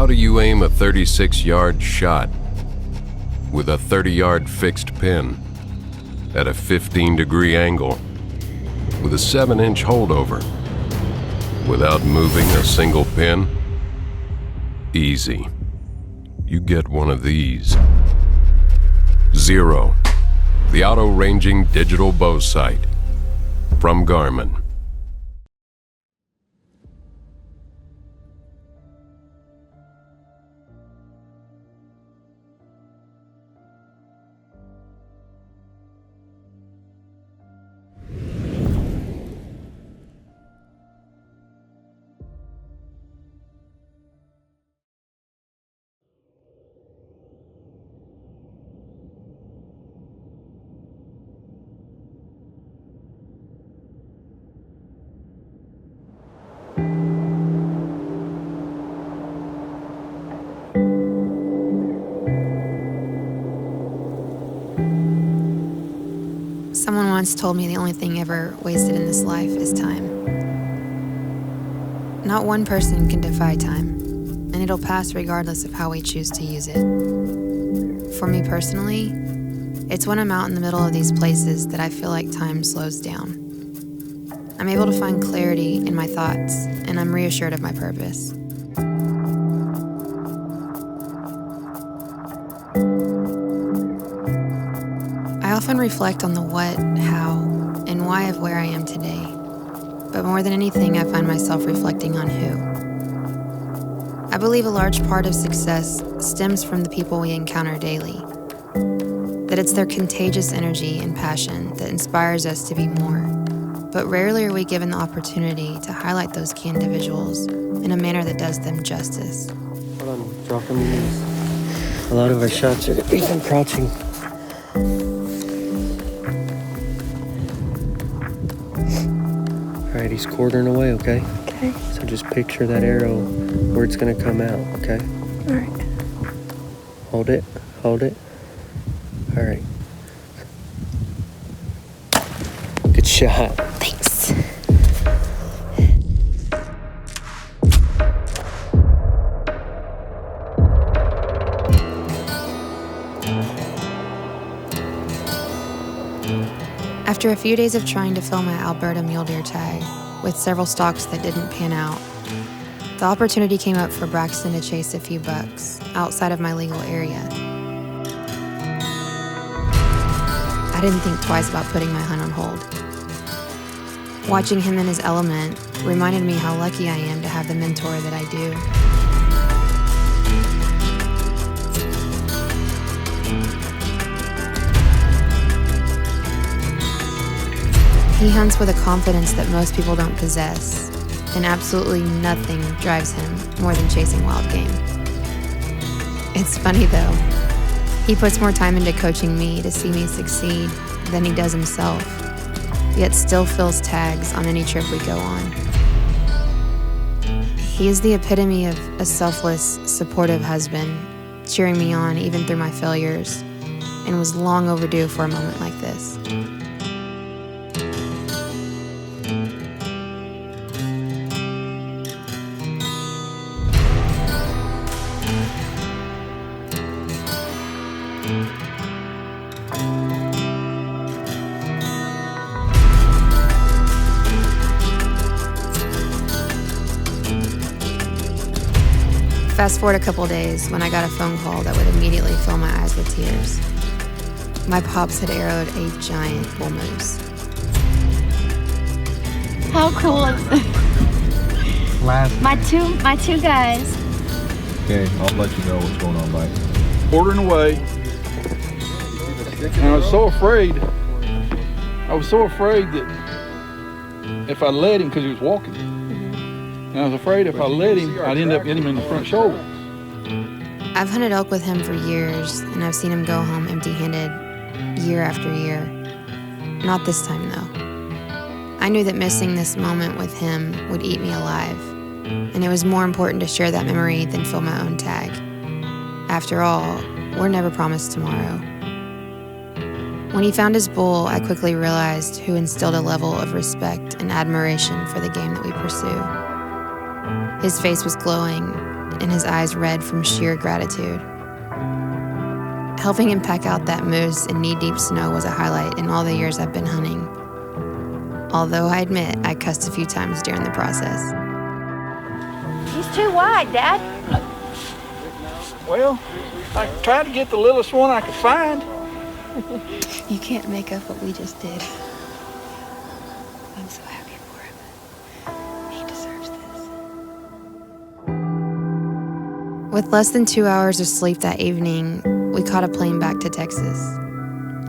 How do you aim a 36-yard shot with a 30-yard fixed pin at a 15-degree angle with a 7-inch holdover without moving a single pin? Easy. You get one of these. Zero, the auto-ranging digital bow sight from Garmin. Someone once told me the only thing ever wasted in this life is time. Not one person can defy time, and it'll pass regardless of how we choose to use it. For me personally, it's when I'm out in the middle of these places that I feel like time slows down. I'm able to find clarity in my thoughts, and I'm reassured of my purpose. I often reflect on the what, how, and why of where I am today. But more than anything, I find myself reflecting on who. I believe a large part of success stems from the people we encounter daily. That it's their contagious energy and passion that inspires us to be more. But rarely are we given the opportunity to highlight those key individuals in a manner that does them justice. Hold on, dropping these. A lot of our shots are even crouching. All right, he's quartering away, okay? Okay. So just picture that arrow where it's gonna come out, okay? All right. Hold it, hold it. All right. Good shot. Thanks. After a few days of trying to film my Alberta mule deer tag, with several stalks that didn't pan out, the opportunity came up for Braxton to chase a few bucks outside of my legal area. I didn't think twice about putting my hunt on hold. Watching him in his element reminded me how lucky I am to have the mentor that I do. He hunts with a confidence that most people don't possess, and absolutely nothing drives him more than chasing wild game. It's funny though, he puts more time into coaching me to see me succeed than he does himself, yet still fills tags on any trip we go on. He is the epitome of a selfless, supportive husband, cheering me on even through my failures, and was long overdue for a moment like this. Fast forward a couple days when I got a phone call that would immediately fill my eyes with tears. My pops had arrowed a giant bull moose. How cool is it? My two guys. Okay, I'll let you know what's going on, Mike. Quartering away. And I was so afraid that if I let him, because he was walking, and I was afraid if I let him, I'd end up hitting him in the front shoulder. I've hunted elk with him for years, and I've seen him go home empty-handed year after year. Not this time, though. I knew that missing this moment with him would eat me alive, and it was more important to share that memory than fill my own tag. After all, we're never promised tomorrow. When he found his bull, I quickly realized who instilled a level of respect and admiration for the game that we pursue. His face was glowing, and his eyes red from sheer gratitude. Helping him pack out that moose in knee-deep snow was a highlight in all the years I've been hunting. Although I admit I cussed a few times during the process. He's too wide, Dad. Well, I tried to get the littlest one I could find. You can't make up what we just did. I'm so happy for him. He deserves this. With less than 2 hours of sleep that evening, we caught a plane back to Texas.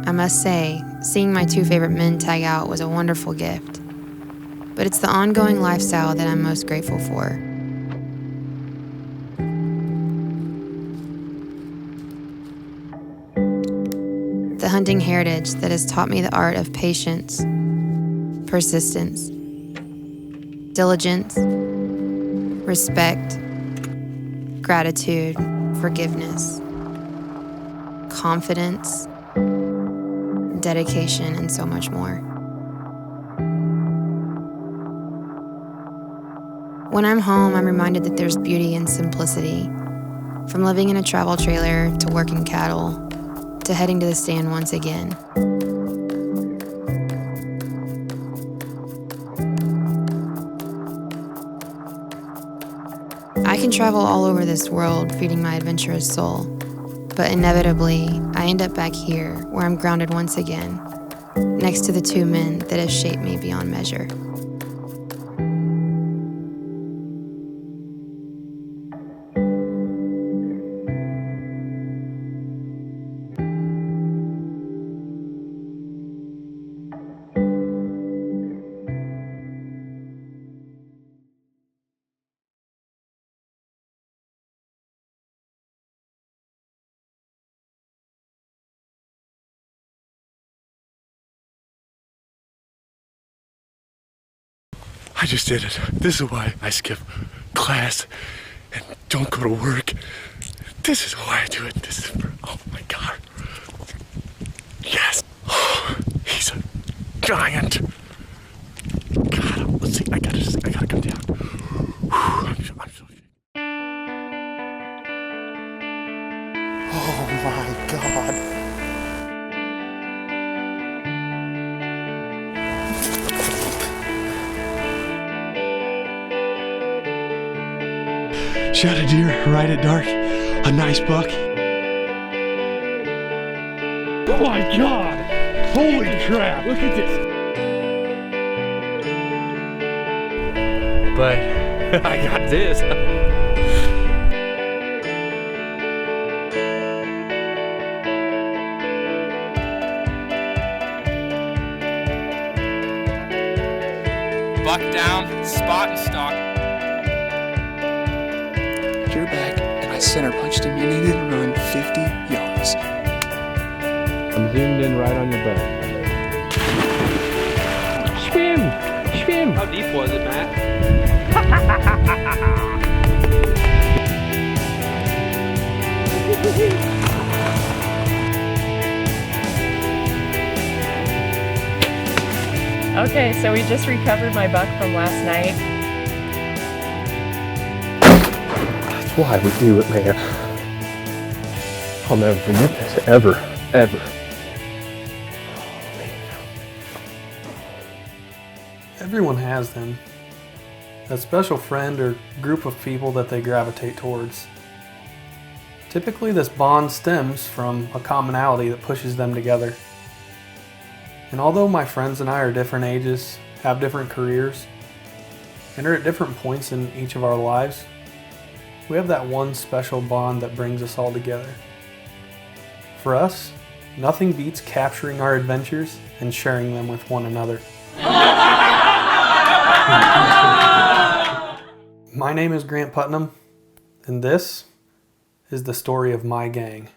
I must say, seeing my two favorite men tag out was a wonderful gift. But it's the ongoing lifestyle that I'm most grateful for. The hunting heritage that has taught me the art of patience, persistence, diligence, respect, gratitude, forgiveness, confidence, dedication, and so much more. When I'm home, I'm reminded that there's beauty in simplicity. From living in a travel trailer to working cattle to heading to the stand once again. I can travel all over this world feeding my adventurous soul, but inevitably, I end up back here where I'm grounded once again, next to the two men that have shaped me beyond measure. I just did it. This is why I skip class and don't go to work. This is why I do it. This is for, oh my God. Yes. Oh, he's a giant. God, let's see. I gotta come down. Whew, I'm so oh my God. Shot a deer right at dark, a nice buck. Oh my God! Holy crap, look at this! But I got this. Buck down, spot and stock. Drew back and I center punched him and he didn't run 50 yards. I'm zoomed in right on your butt. Swim! Swim! How deep was it, Matt? Okay, so we just recovered my buck from last night. Why we do it, man. I'll never forget this, ever, ever. Everyone has them. A special friend or group of people that they gravitate towards. Typically this bond stems from a commonality that pushes them together. And although my friends and I are different ages, have different careers, and are at different points in each of our lives, we have that one special bond that brings us all together. For us, nothing beats capturing our adventures and sharing them with one another. My name is Grant Putnam, and this is the story of my gang.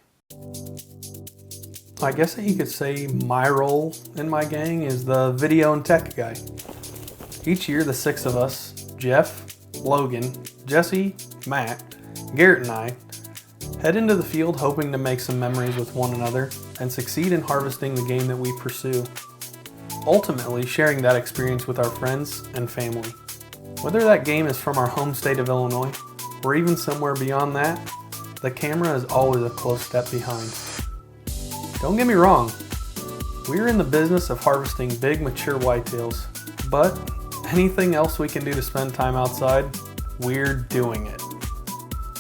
I guess that you could say my role in my gang is the video and tech guy. Each year, the 6 of us, Jeff, Logan, Jesse, Matt, Garrett and I, head into the field hoping to make some memories with one another and succeed in harvesting the game that we pursue. Ultimately, sharing that experience with our friends and family. Whether that game is from our home state of Illinois or even somewhere beyond that, the camera is always a close step behind. Don't get me wrong, we're in the business of harvesting big mature whitetails, but anything else we can do to spend time outside, we're doing it.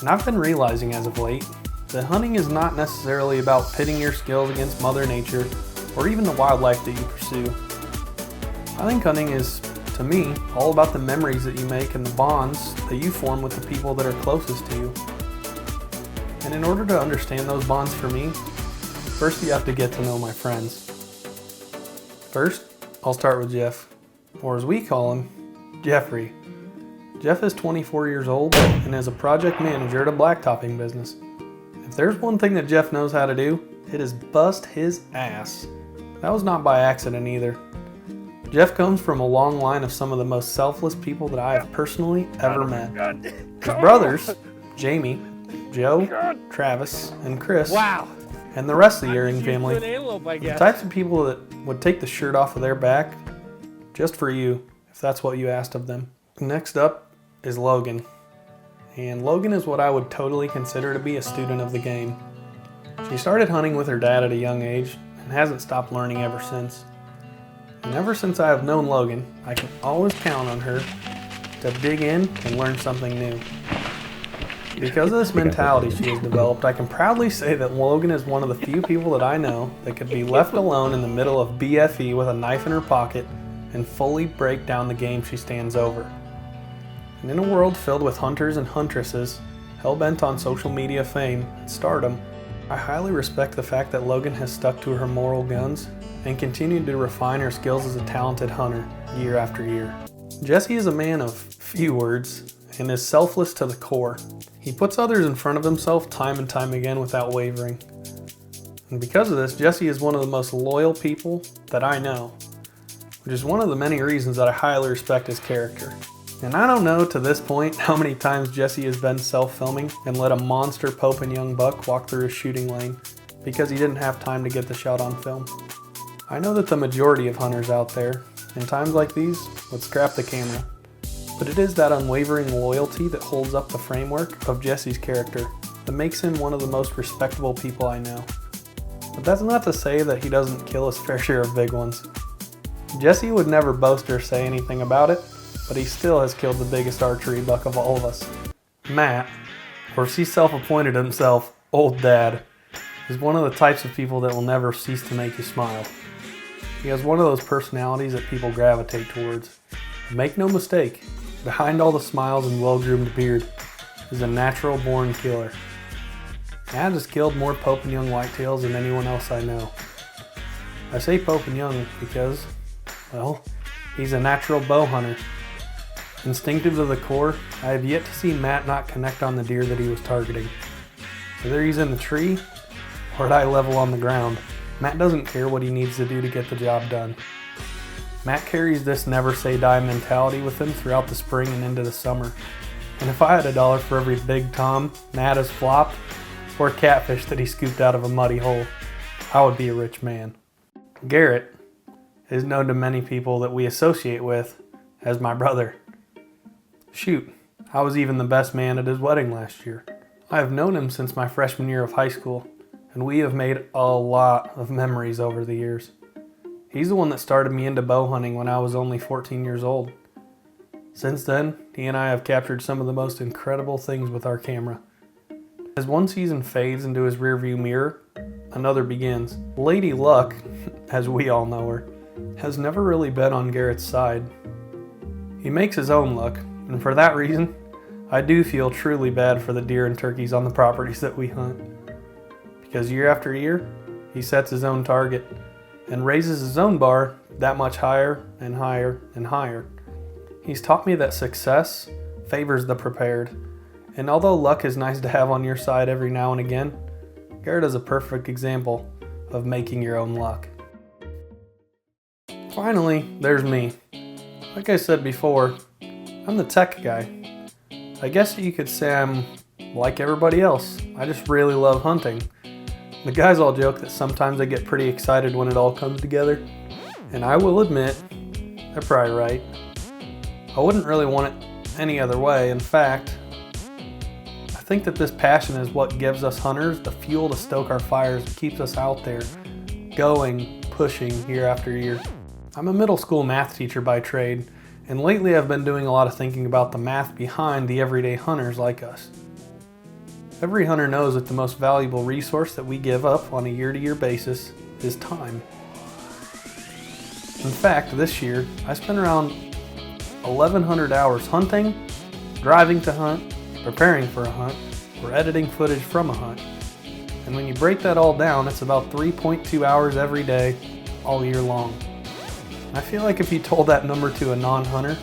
And I've been realizing as of late that hunting is not necessarily about pitting your skills against Mother Nature or even the wildlife that you pursue. I think hunting is, to me, all about the memories that you make and the bonds that you form with the people that are closest to you. And in order to understand those bonds for me, first you have to get to know my friends. First, I'll start with Jeff, or as we call him, Jeffrey. Jeff is 24 years old and is a project manager at a blacktopping business. If there's one thing that Jeff knows how to do, it is bust his ass. That was not by accident either. Jeff comes from a long line of some of the most selfless people that I have personally ever met. His brothers, Jamie, Joe, Travis, and Chris, and the rest of the Earring family, the types of people that would take the shirt off of their back just for you, if that's what you asked of them. Next up is Logan. And Logan is what I would totally consider to be a student of the game. She started hunting with her dad at a young age and hasn't stopped learning ever since. And ever since I have known Logan, I can always count on her to dig in and learn something new. Because of this mentality she has developed, I can proudly say that Logan is one of the few people that I know that could be left alone in the middle of BFE with a knife in her pocket and fully break down the game she stands over. And in a world filled with hunters and huntresses, hell-bent on social media fame and stardom, I highly respect the fact that Logan has stuck to her moral guns and continued to refine her skills as a talented hunter year after year. Jesse is a man of few words and is selfless to the core. He puts others in front of himself time and time again without wavering. And because of this, Jesse is one of the most loyal people that I know, which is one of the many reasons that I highly respect his character. And I don't know to this point how many times Jesse has been self-filming and let a monster Pope and young buck walk through his shooting lane because he didn't have time to get the shot on film. I know that the majority of hunters out there, in times like these, would scrap the camera. But it is that unwavering loyalty that holds up the framework of Jesse's character that makes him one of the most respectable people I know. But that's not to say that he doesn't kill his fair share of big ones. Jesse would never boast or say anything about it, but he still has killed the biggest archery buck of all of us. Matt, or as he self-appointed himself, Old Dad, is one of the types of people that will never cease to make you smile. He has one of those personalities that people gravitate towards. And make no mistake, behind all the smiles and well-groomed beard is a natural-born killer. Matt has killed more Pope and Young whitetails than anyone else I know. I say Pope and Young because, well, he's a natural bow hunter. Instinctive to the core, I have yet to see Matt not connect on the deer that he was targeting. Whether he's in the tree or at eye level on the ground, Matt doesn't care what he needs to do to get the job done. Matt carries this never say die mentality with him throughout the spring and into the summer. And if I had $1 for every big tom Matt has flopped or catfish that he scooped out of a muddy hole, I would be a rich man. Garrett is known to many people that we associate with as my brother. Shoot, I was even the best man at his wedding last year. I have known him since my freshman year of high school, and we have made a lot of memories over the years. He's the one that started me into bow hunting when I was only 14 years old. Since then, he and I have captured some of the most incredible things with our camera. As one season fades into his rearview mirror, another begins. Lady Luck, as we all know her, has never really been on Garrett's side. He makes his own luck, and for that reason, I do feel truly bad for the deer and turkeys on the properties that we hunt. Because year after year, he sets his own target and raises his own bar that much higher and higher and higher. He's taught me that success favors the prepared, and although luck is nice to have on your side every now and again, Garrett is a perfect example of making your own luck. Finally, there's me. Like I said before, I'm the tech guy. I guess you could say I'm like everybody else. I just really love hunting. The guys all joke that sometimes I get pretty excited when it all comes together, and I will admit, they're probably right. I wouldn't really want it any other way. In fact, think that this passion is what gives us hunters the fuel to stoke our fires and keeps us out there, going, pushing year after year. I'm a middle school math teacher by trade, and lately I've been doing a lot of thinking about the math behind the everyday hunters like us. Every hunter knows that the most valuable resource that we give up on a year-to-year basis is time. In fact, this year, I spent around 1,100 hours hunting, driving to hunt, preparing for a hunt, or editing footage from a hunt. And when you break that all down, it's about 3.2 hours every day, all year long. I feel like if you told that number to a non-hunter,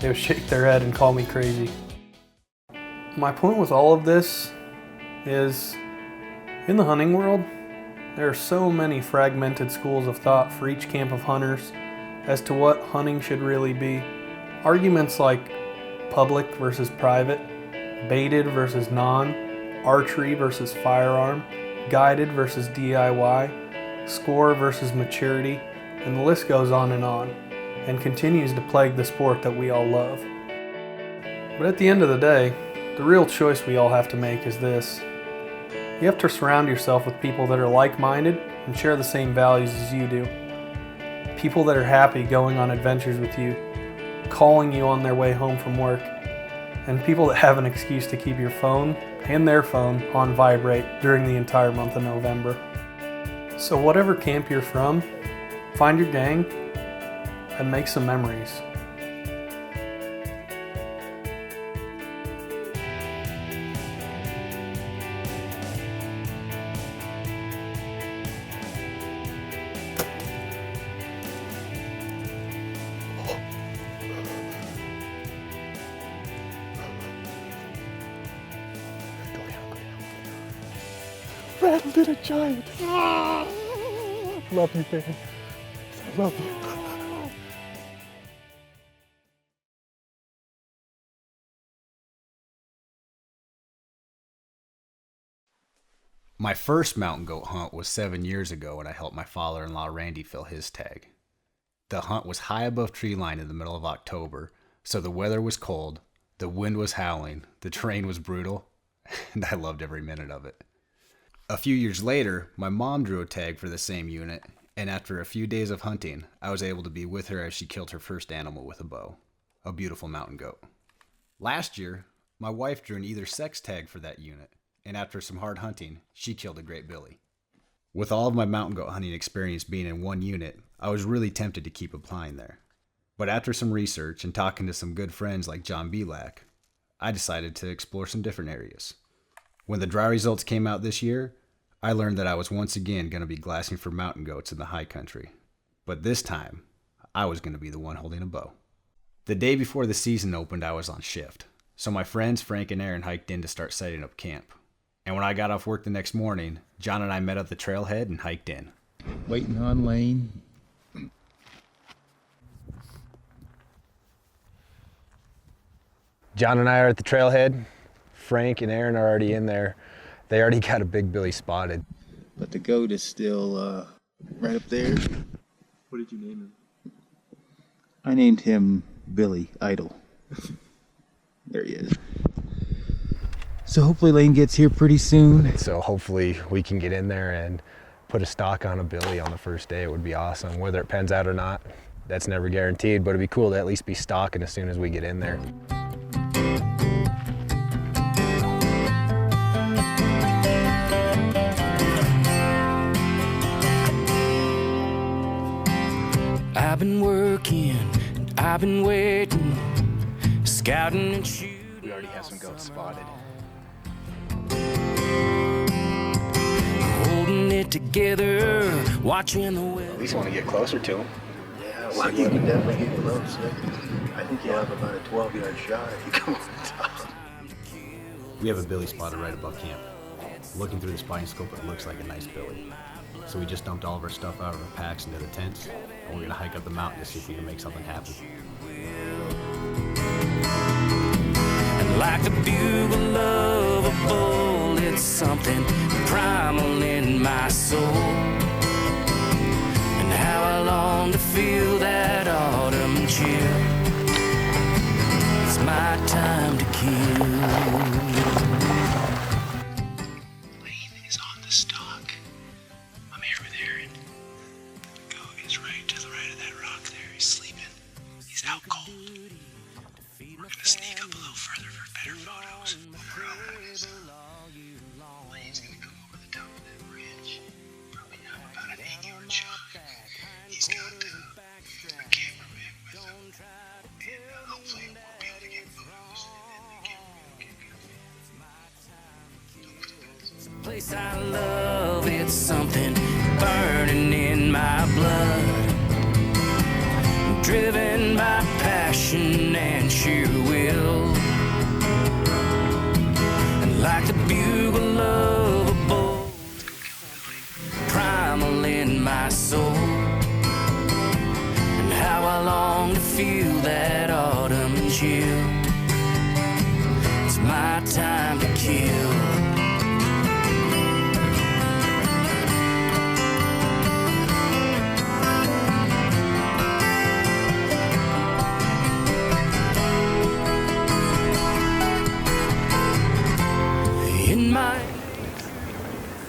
they would shake their head and call me crazy. My point with all of this is, in the hunting world, there are so many fragmented schools of thought for each camp of hunters as to what hunting should really be. Arguments like public versus private, baited versus non, archery versus firearm, guided versus DIY, score versus maturity, and the list goes on, and continues to plague the sport that we all love. But at the end of the day, the real choice we all have to make is this. You have to surround yourself with people that are like-minded and share the same values as you do. People that are happy going on adventures with you, calling you on their way home from work, and people that have an excuse to keep your phone and their phone on vibrate during the entire month of November. So whatever camp you're from, find your gang and make some memories. Red little giant. Love you, baby. I love you. My first mountain goat hunt was 7 years ago when I helped my father-in-law Randy fill his tag. The hunt was high above tree line in the middle of October, so the weather was cold, the wind was howling, the terrain was brutal, and I loved every minute of it. A few years later, my mom drew a tag for the same unit, and after a few days of hunting, I was able to be with her as she killed her first animal with a bow, a beautiful mountain goat. Last year, my wife drew an either sex tag for that unit, and after some hard hunting, she killed a great billy. With all of my mountain goat hunting experience being in one unit, I was really tempted to keep applying there. But after some research and talking to some good friends like John Belak, I decided to explore some different areas. When the dry results came out this year, I learned that I was once again going to be glassing for mountain goats in the high country. But this time, I was going to be the one holding a bow. The day before the season opened, I was on shift. So my friends Frank and Aaron hiked in to start setting up camp. And when I got off work the next morning, John and I met at the trailhead and hiked in. Waiting on Lane. John and I are at the trailhead. Frank and Aaron are already in there. They already got a big billy spotted. But the goat is still right up there. What did you name him? I named him Billy Idol. There he is. So hopefully Lane gets here pretty soon. So hopefully we can get in there and put a stock on a billy on the first day. It would be awesome. Whether it pans out or not, that's never guaranteed, but it'd be cool to at least be stocking as soon as we get in there. I've been working, and I've been waiting, scouting and shooting. We already have some goats spotted. Holding it together, watching the weather. At least want to get closer to them. Yeah, well, you can definitely get close. I think you'll have about a 12-yard shot if you come on top. We have a billy spotted right above camp. Looking through the spotting scope, it looks like a nice billy. So we just dumped all of our stuff out of our packs into the tents, and we're gonna hike up the mountain to see if we can make something happen. And like the bugle of a bull, it's something primal in my soul. And how I long to feel that autumn chill. It's my time to kill. come a little further for better photos. Over on this Lane's gonna go over the top of that bridge. Probably have about an 8-yard shot. He's got the cameraman with him. And hopefully we'll be able to get photos. And then the camera will get Place I love, it's something burning in my blood, driven by passion and sheer will, and like the bugle of a bull, primal in my soul, and how I long to feel that autumn chill. It's my time to kill. In my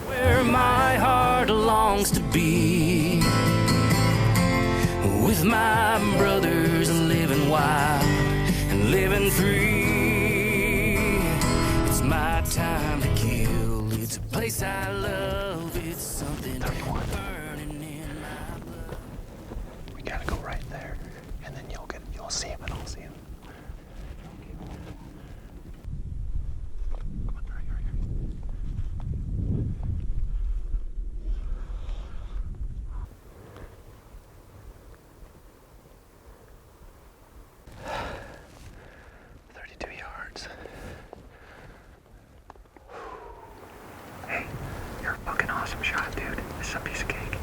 where my heart longs to be, with my brothers living wild and living free. It's my time to kill. It's a place I love. It's something burning in my blood. We gotta go right there, and then you'll see him and I'll see him. Hey, you're a fucking awesome shot, dude. This is a piece of cake.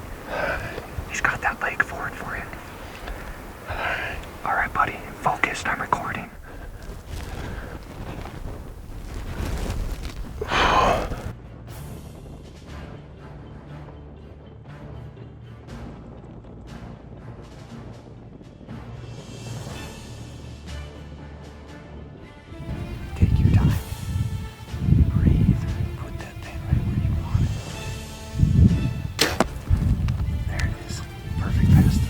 He's got that leg forward for you. Alright, buddy. Focused. I'm recording. Take your time. Breathe. Put that thing right where you want it. There it is. Perfect pass through.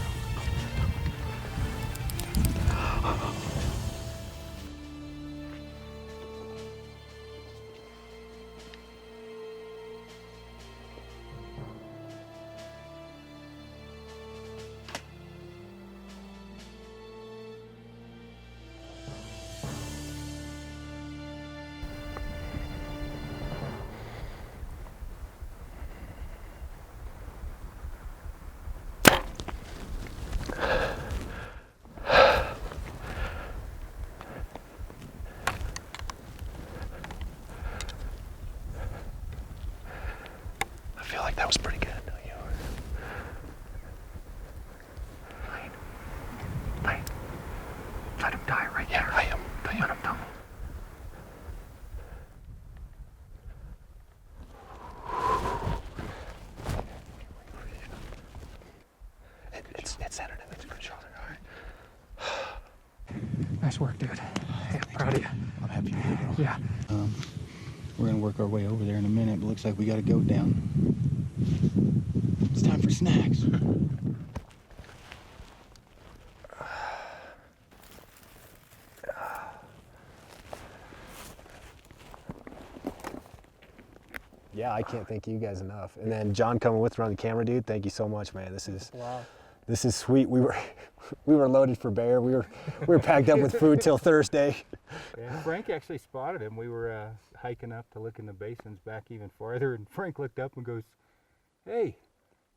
I feel like that was pretty good, don't you? Lane. Let him die right there. I am. Don't let him tumble. It's centered in the good shoulder. All right. Nice work, dude. Hey, I'm proud of you. I'm happy with it, bro. Yeah. We're gonna work our way over there in a minute, but looks like we gotta go down. It's time for snacks. Yeah, I can't thank you guys enough. And then John coming with running the camera, dude. Thank you so much, man. This is sweet. We were loaded for bear. We were packed up with food till Thursday. Yeah, Frank actually spotted him. We were hiking up to look in the basins back even farther, and Frank looked up and goes, "Hey,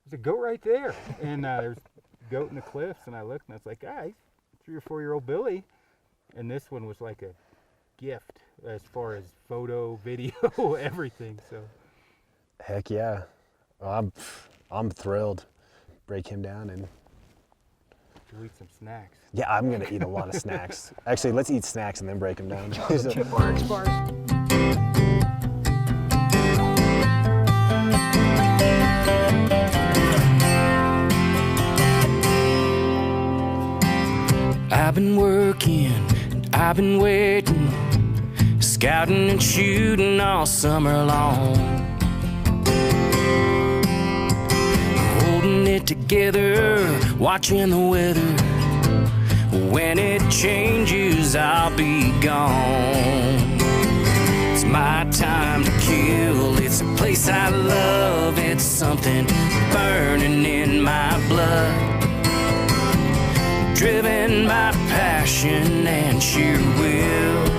there's a goat right there." And there's a goat in the cliffs, and I looked and I was like, "Guys, 3 or 4-year-old Billy." And this one was like a gift as far as photo, video, everything. So. Heck yeah. Well, I'm thrilled. Break him down and we'll eat some snacks. yeah, I'm gonna eat a lot of snacks. Actually, let's eat snacks and then break them down. Bars. I've been working and I've been waiting, scouting and shooting all summer long, holding it together, watching the weather, When it changes, I'll be gone. It's my time to kill. It's a place I love. It's something burning in my blood, driven by passion and sheer will.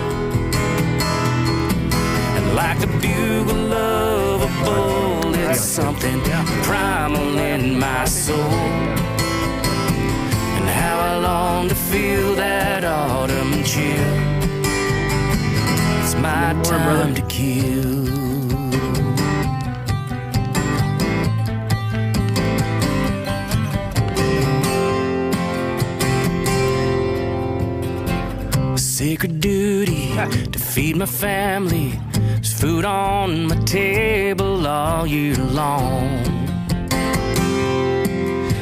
And like the bugle of a bull, it's something primal in my soul. And how I long to feel that autumn chill. It's my time to kill. Sacred duty to feed my family. There's food on my table all year long.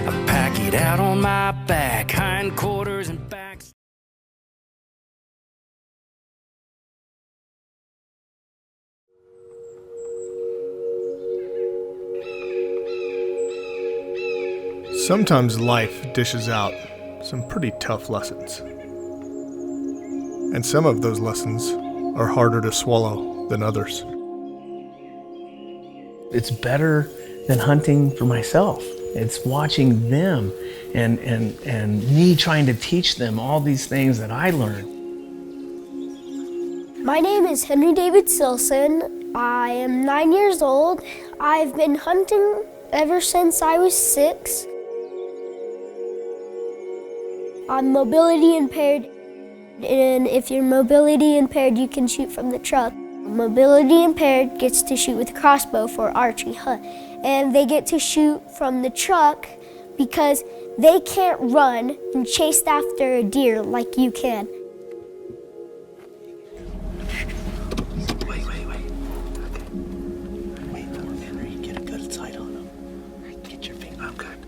I pack it out on my back, hindquarters and backs. Sometimes life dishes out some pretty tough lessons. And some of those lessons are harder to swallow than others. It's better than hunting for myself. It's watching them and me trying to teach them all these things that I learned. My name is Henry David Silson. I am 9 years old. I've been hunting ever since I was 6. I'm mobility impaired. And if you're mobility impaired, you can shoot from the truck. Mobility impaired gets to shoot with a crossbow for archery hunt. And they get to shoot from the truck because they can't run and chase after a deer like you can. Wait. Okay. Wait, Henry, get a good sight on him. Get your finger. I'm good.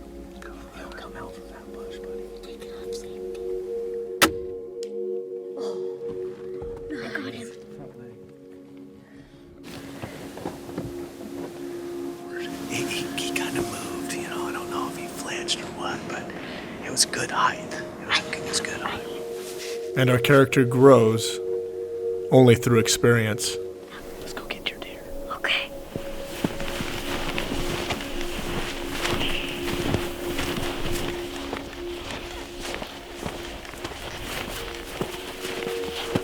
He'll come out from that bush, buddy. Take it up safety. I got him. He kind of moved, you know. I don't know if he flinched or what, but it was good height. It was good height. And our character grows only through experience. Let's go get your deer. Okay.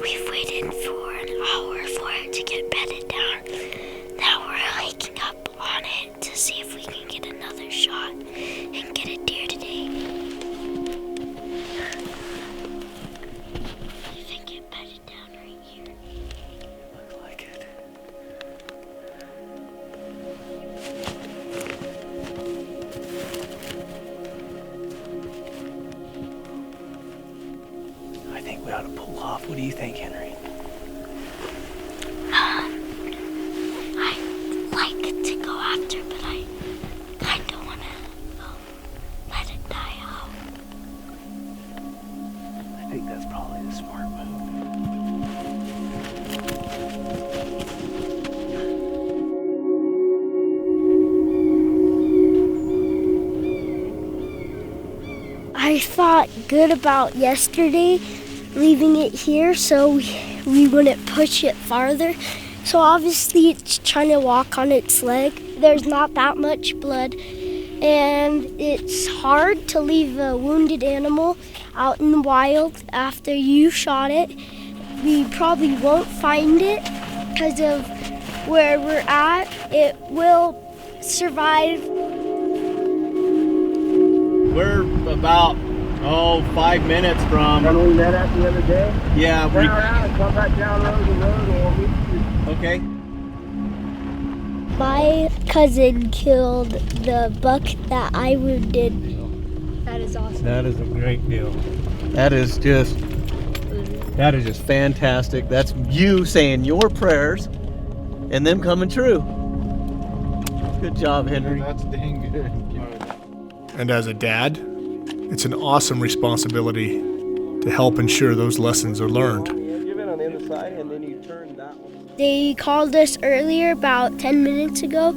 We've waited for an hour for it to get bedded down. Now we're hiking up on it to see if we can get another shot and get a deer today. You think it bedded down right here? Looks like it. I think we ought to pull off. What do you think, Henry? I'd like to go after, but I kind of want to let it die out. I think that's probably the smart move. I thought good about yesterday, leaving it here so we wouldn't push it farther. So obviously it's trying to walk on its leg. There's not that much blood, and it's hard to leave a wounded animal out in the wild after you shot it. We probably won't find it because of where we're at. It will survive. We're about 5 minutes from. When we met at the other day? Yeah. Turn around, come back down the road, and we'll meet you. Okay. My cousin killed the buck that I wounded. That is awesome. That is a great deal. That is just fantastic. That's you saying your prayers and them coming true. Good job, Henry. That's dang good. And as a dad, it's an awesome responsibility to help ensure those lessons are learned. Give it on the other side, and then you turn that one. They called us earlier, about 10 minutes ago,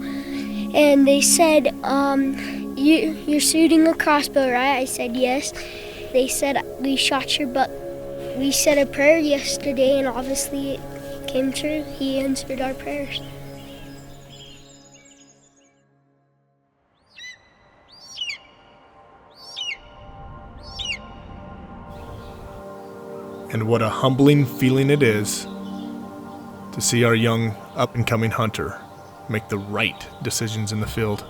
and they said, you're shooting a crossbow, right? I said yes. They said, we shot your buck. We said a prayer yesterday, and obviously it came true. He answered our prayers. And what a humbling feeling it is to see our young up-and-coming hunter make the right decisions in the field.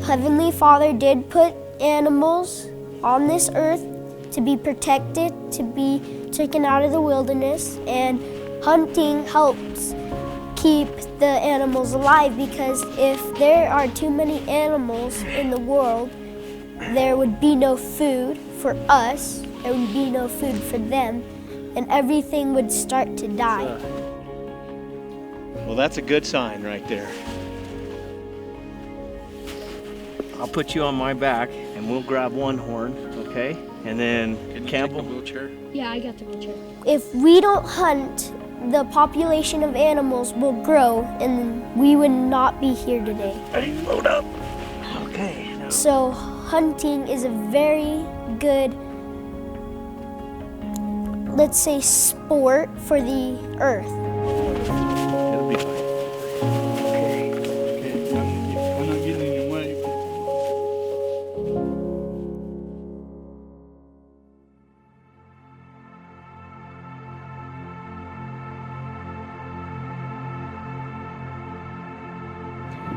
Heavenly Father did put animals on this earth to be protected, to be taken out of the wilderness, and hunting helps keep the animals alive, because if there are too many animals in the world, there would be no food for us, there would be no food for them, and everything would start to die. Well, that's a good sign right there. I'll put you on my back and we'll grab one horn, okay? And then Campbell. Take the wheelchair? Yeah, I got the wheelchair. If we don't hunt, the population of animals will grow and we would not be here today. Ready, load up. Okay. So hunting is a very good, let's say, sport for the earth. It'll be fine. I'm not getting in your way.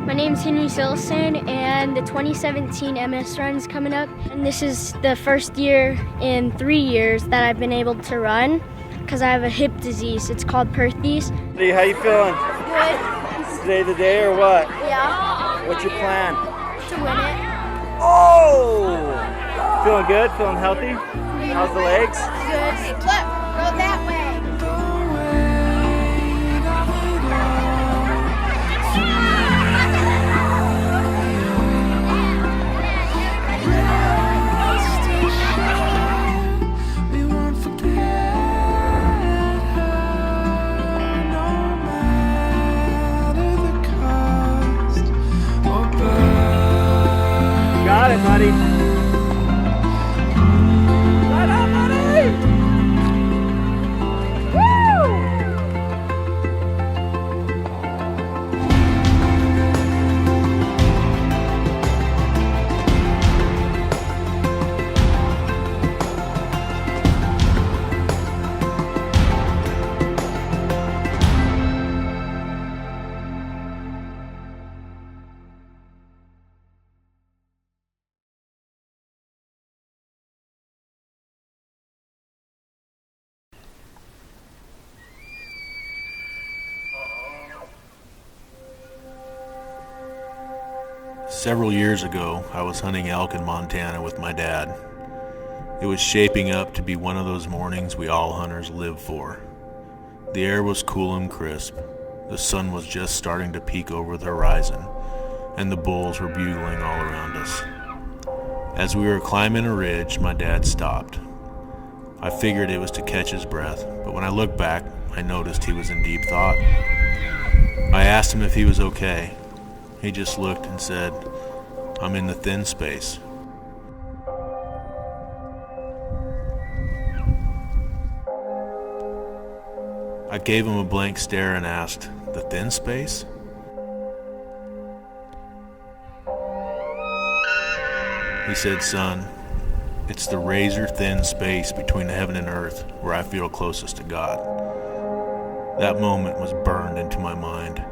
My name's Henry Silson, and the 2017 MS run is coming up. And this is the first year in 3 years that I've been able to run because I have a hip disease. It's called Perthes. Hey, how you feeling? Good. Today the day or what? Yeah. What's your plan? To win it. Oh! Feeling good? Feeling healthy? How's the legs? Good. Look, go that way. Got it, buddy. Right on, buddy! Woo! Several years ago, I was hunting elk in Montana with my dad. It was shaping up to be one of those mornings we all hunters live for. The air was cool and crisp. The sun was just starting to peek over the horizon, and the bulls were bugling all around us. As we were climbing a ridge, my dad stopped. I figured it was to catch his breath, but when I looked back, I noticed he was in deep thought. I asked him if he was okay. He just looked and said, "I'm in the thin space." I gave him a blank stare and asked, "The thin space?" He said, "Son, it's the razor-thin space between heaven and earth where I feel closest to God." That moment was burned into my mind.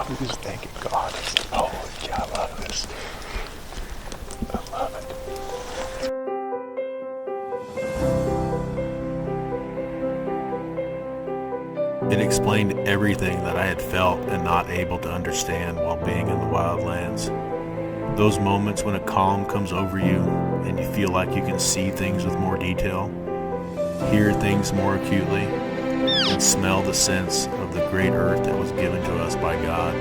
I'm just thanking God. Holy cow, I love this. I love it. It explained everything that I had felt and not able to understand while being in the wildlands. Those moments when a calm comes over you and you feel like you can see things with more detail, hear things more acutely, and smell the sense of the great earth that was given to us by God.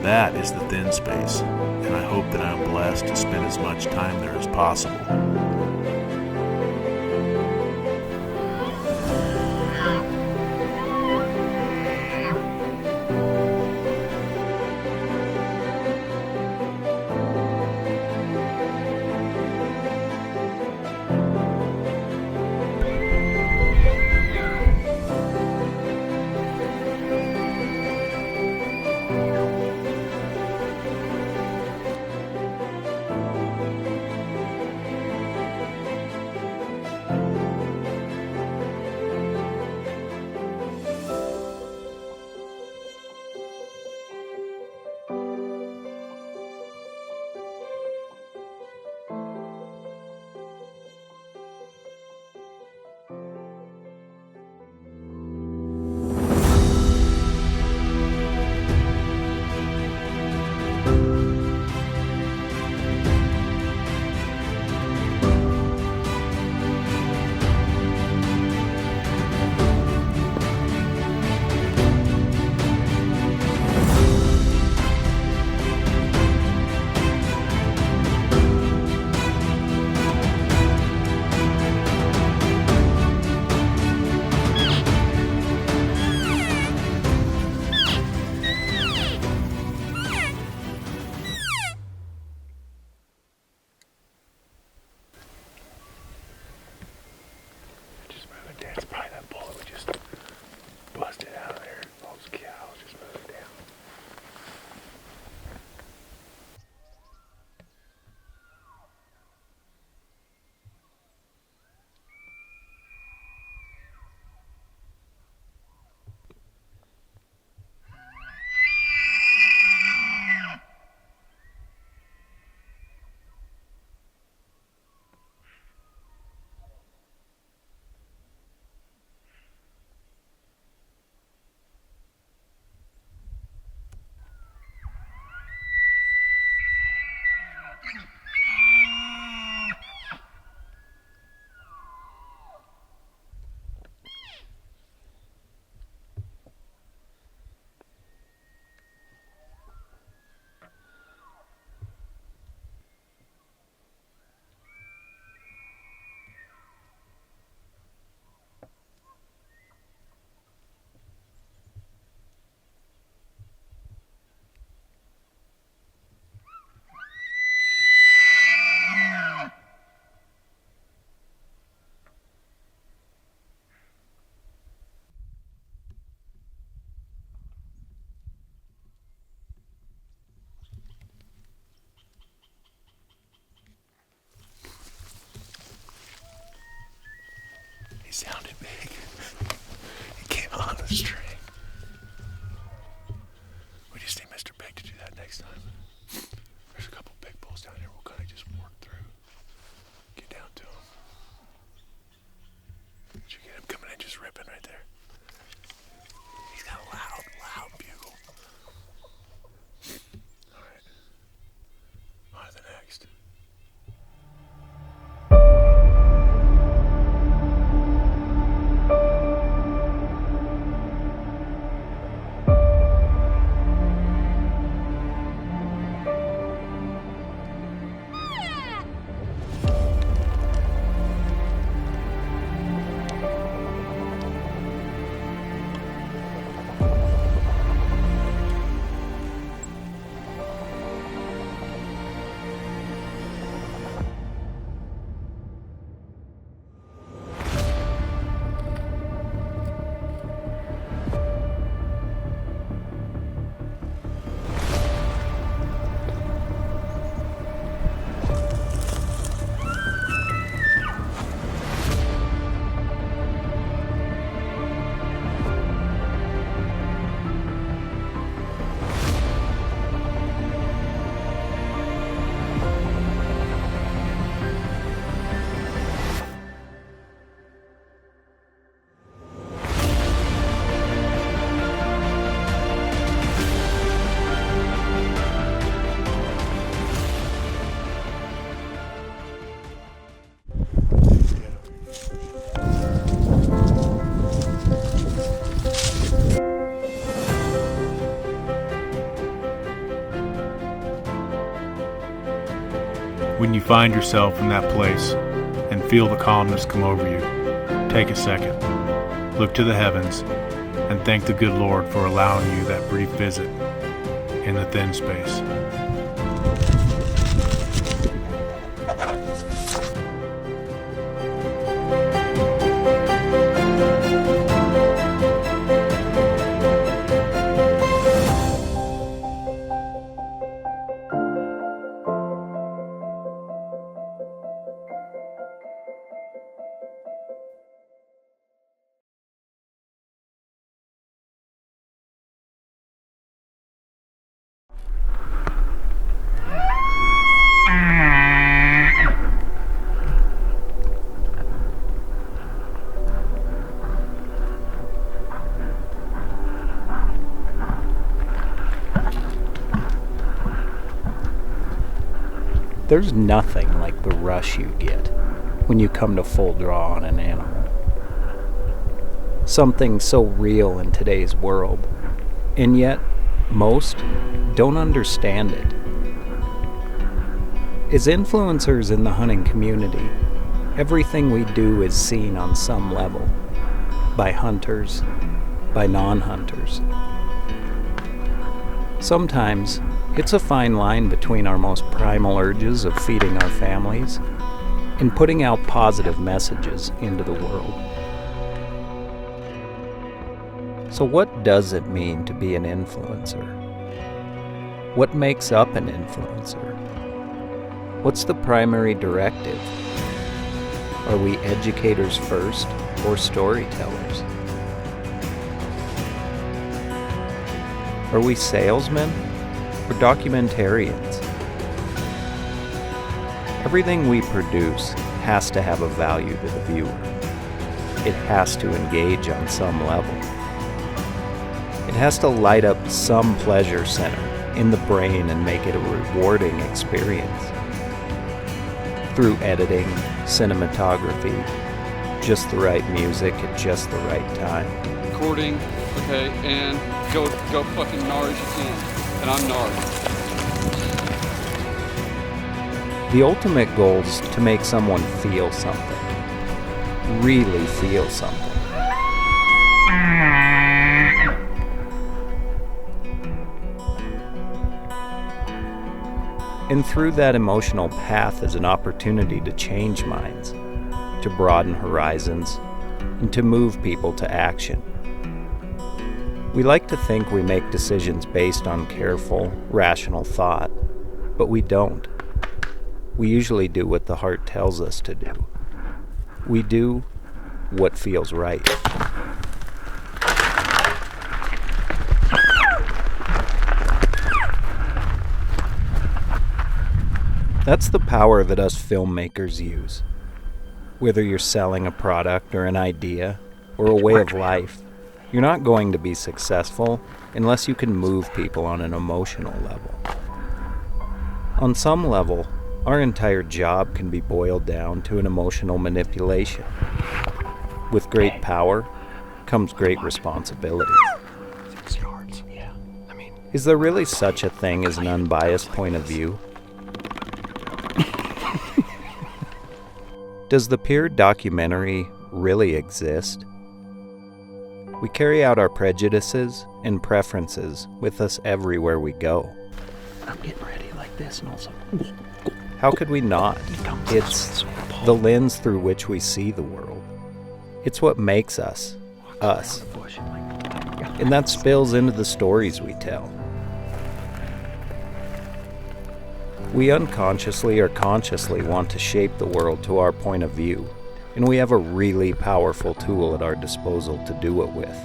That is the thin space, and I hope that I am blessed to spend as much time there as possible. That's probably that bullet we just busted out of there. Those cows just moved down. He sounded big. string. We just need Mr. Big to do that next time. There's a couple big bulls down here. We'll kind of just work through. Get down to them. Did you get him coming in just ripping right there? He's got a loud bugle. Alright. On to the next. When you find yourself in that place and feel the calmness come over you, take a second, look to the heavens, and thank the good Lord for allowing you that brief visit in the thin space. There's nothing like the rush you get when you come to full draw on an animal. Something so real in today's world, and yet most don't understand it. As influencers in the hunting community, everything we do is seen on some level, by hunters, by non-hunters. Sometimes it's a fine line between our most primal urges of feeding our families and putting out positive messages into the world. So what does it mean to be an influencer? What makes up an influencer? What's the primary directive? Are we educators first or storytellers? Are we salesmen or documentarians? Everything we produce has to have a value to the viewer. It has to engage on some level. It has to light up some pleasure center in the brain and make it a rewarding experience. Through editing, cinematography, just the right music at just the right time. Recording, okay, and go fucking gnar as you can. And I'm gnarly. The ultimate goal is to make someone feel something. Really feel something. And through that emotional path is an opportunity to change minds, to broaden horizons, and to move people to action. We like to think we make decisions based on careful, rational thought, but we don't. We usually do what the heart tells us to do. We do what feels right. That's the power that us filmmakers use. Whether you're selling a product or an idea or a way of life, you're not going to be successful unless you can move people on an emotional level. On some level, our entire job can be boiled down to an emotional manipulation. With great power comes great responsibility. Is there really such a thing as an unbiased point of view? Does the peer documentary really exist? We carry out our prejudices and preferences with us everywhere we go. I'm getting ready like this and also... How could we not? It's the lens through which we see the world. It's what makes us, us. And that spills into the stories we tell. We unconsciously or consciously want to shape the world to our point of view, and we have a really powerful tool at our disposal to do it with.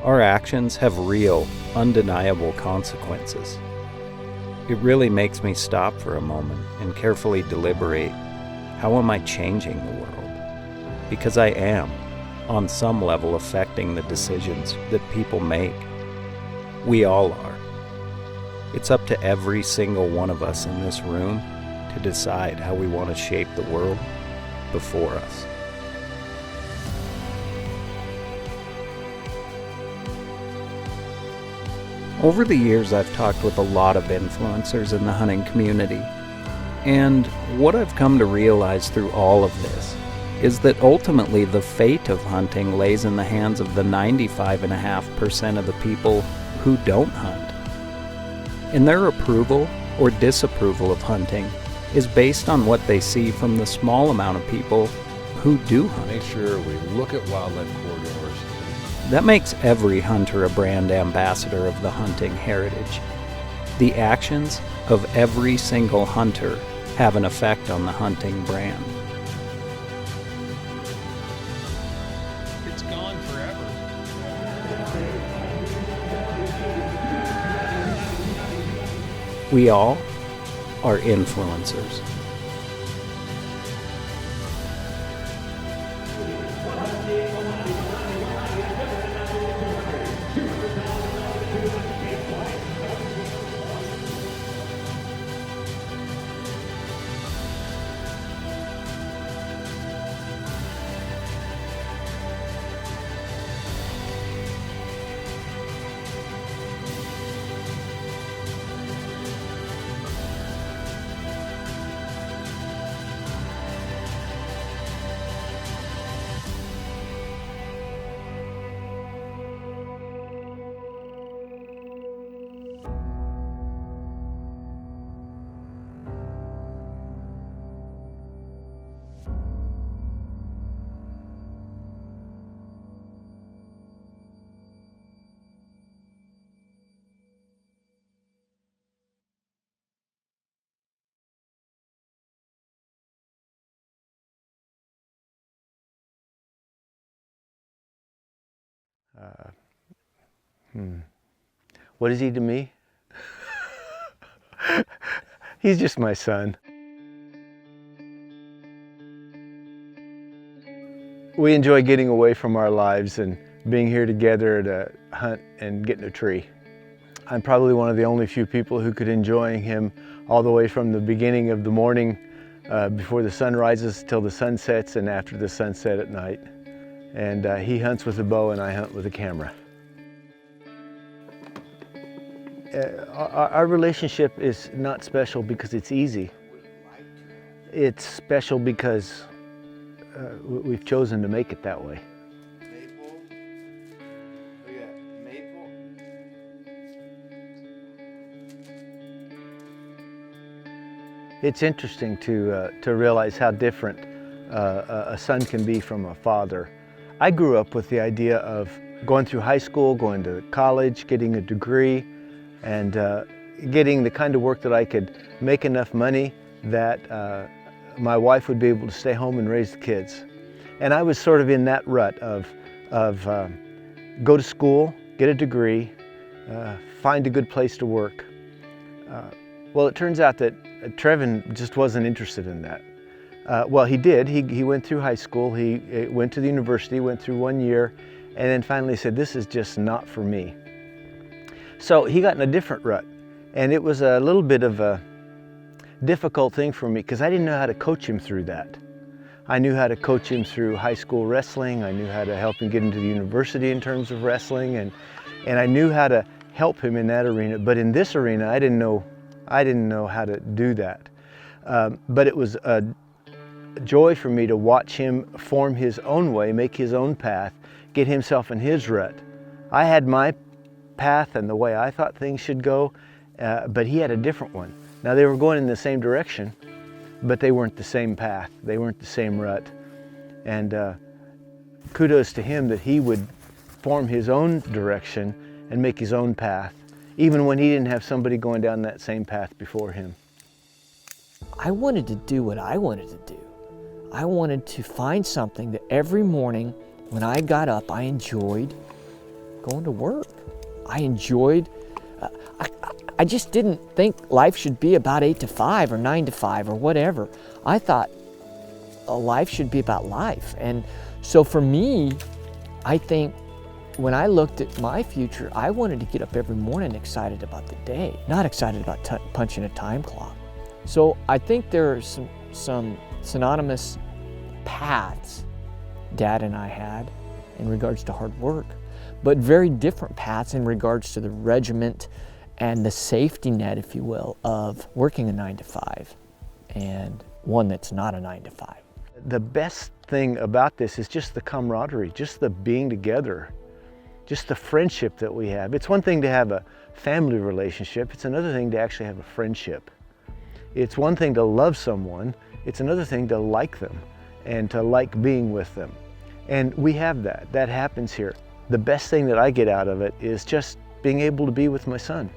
Our actions have real, undeniable consequences. It really makes me stop for a moment and carefully deliberate, how am I changing the world? Because I am, on some level, affecting the decisions that people make. We all are. It's up to every single one of us in this room to decide how we want to shape the world before us. Over the years, I've talked with a lot of influencers in the hunting community, and what I've come to realize through all of this is that ultimately the fate of hunting lays in the hands of the 95.5% of the people who don't hunt. And their approval or disapproval of hunting is based on what they see from the small amount of people who do hunt. Make sure we look at wildlife corridors. That makes every hunter a brand ambassador of the hunting heritage. The actions of every single hunter have an effect on the hunting brand. It's gone forever. We all are influencers. What is he to me? He's just my son. We enjoy getting away from our lives and being here together to hunt and get in a tree. I'm probably one of the only few people who could enjoy him all the way from the beginning of the morning before the sun rises till the sun sets and after the sunset at night. And he hunts with a bow and I hunt with a camera. Our relationship is not special because it's easy. It's special because we've chosen to make it that way. It's interesting to realize how different a son can be from a father. I grew up with the idea of going through high school, going to college, getting a degree, and getting the kind of work that I could make enough money that my wife would be able to stay home and raise the kids. And I was sort of in that rut of go to school, get a degree, find a good place to work. Well, it turns out that Trevin just wasn't interested in that. Well, he did. He went through high school, he went to the university, went through 1 year, and then finally said, this is just not for me. So he got in a different rut, and it was a little bit of a difficult thing for me because I didn't know how to coach him through that. I knew how to coach him through high school wrestling, I knew how to help him get into the university in terms of wrestling, and I knew how to help him in that arena, but in this arena I didn't know how to do that. But it was a joy for me to watch him form his own way, make his own path, get himself in his rut. I had my path and the way I thought things should go, but he had a different one. Now they were going in the same direction, but they weren't the same path. They weren't the same rut. And kudos to him that he would form his own direction and make his own path, even when he didn't have somebody going down that same path before him. I wanted to do what I wanted to do. I wanted to find something that every morning when I got up, I enjoyed going to work. I enjoyed, I just didn't think life should be about 8 to 5 or 9 to 5 or whatever. I thought life should be about life. And so for me, I think when I looked at my future, I wanted to get up every morning excited about the day, not excited about punching a time clock. So I think there are some synonymous paths Dad and I had in regards to hard work, but very different paths in regards to the regiment and the safety net, if you will, of working a 9 to 5 and one that's not a 9 to 5. The best thing about this is just the camaraderie, just the being together, just the friendship that we have. It's one thing to have a family relationship, it's another thing to actually have a friendship. It's one thing to love someone, it's another thing to like them and to like being with them. And we have that. That happens here. The best thing that I get out of it is just being able to be with my son.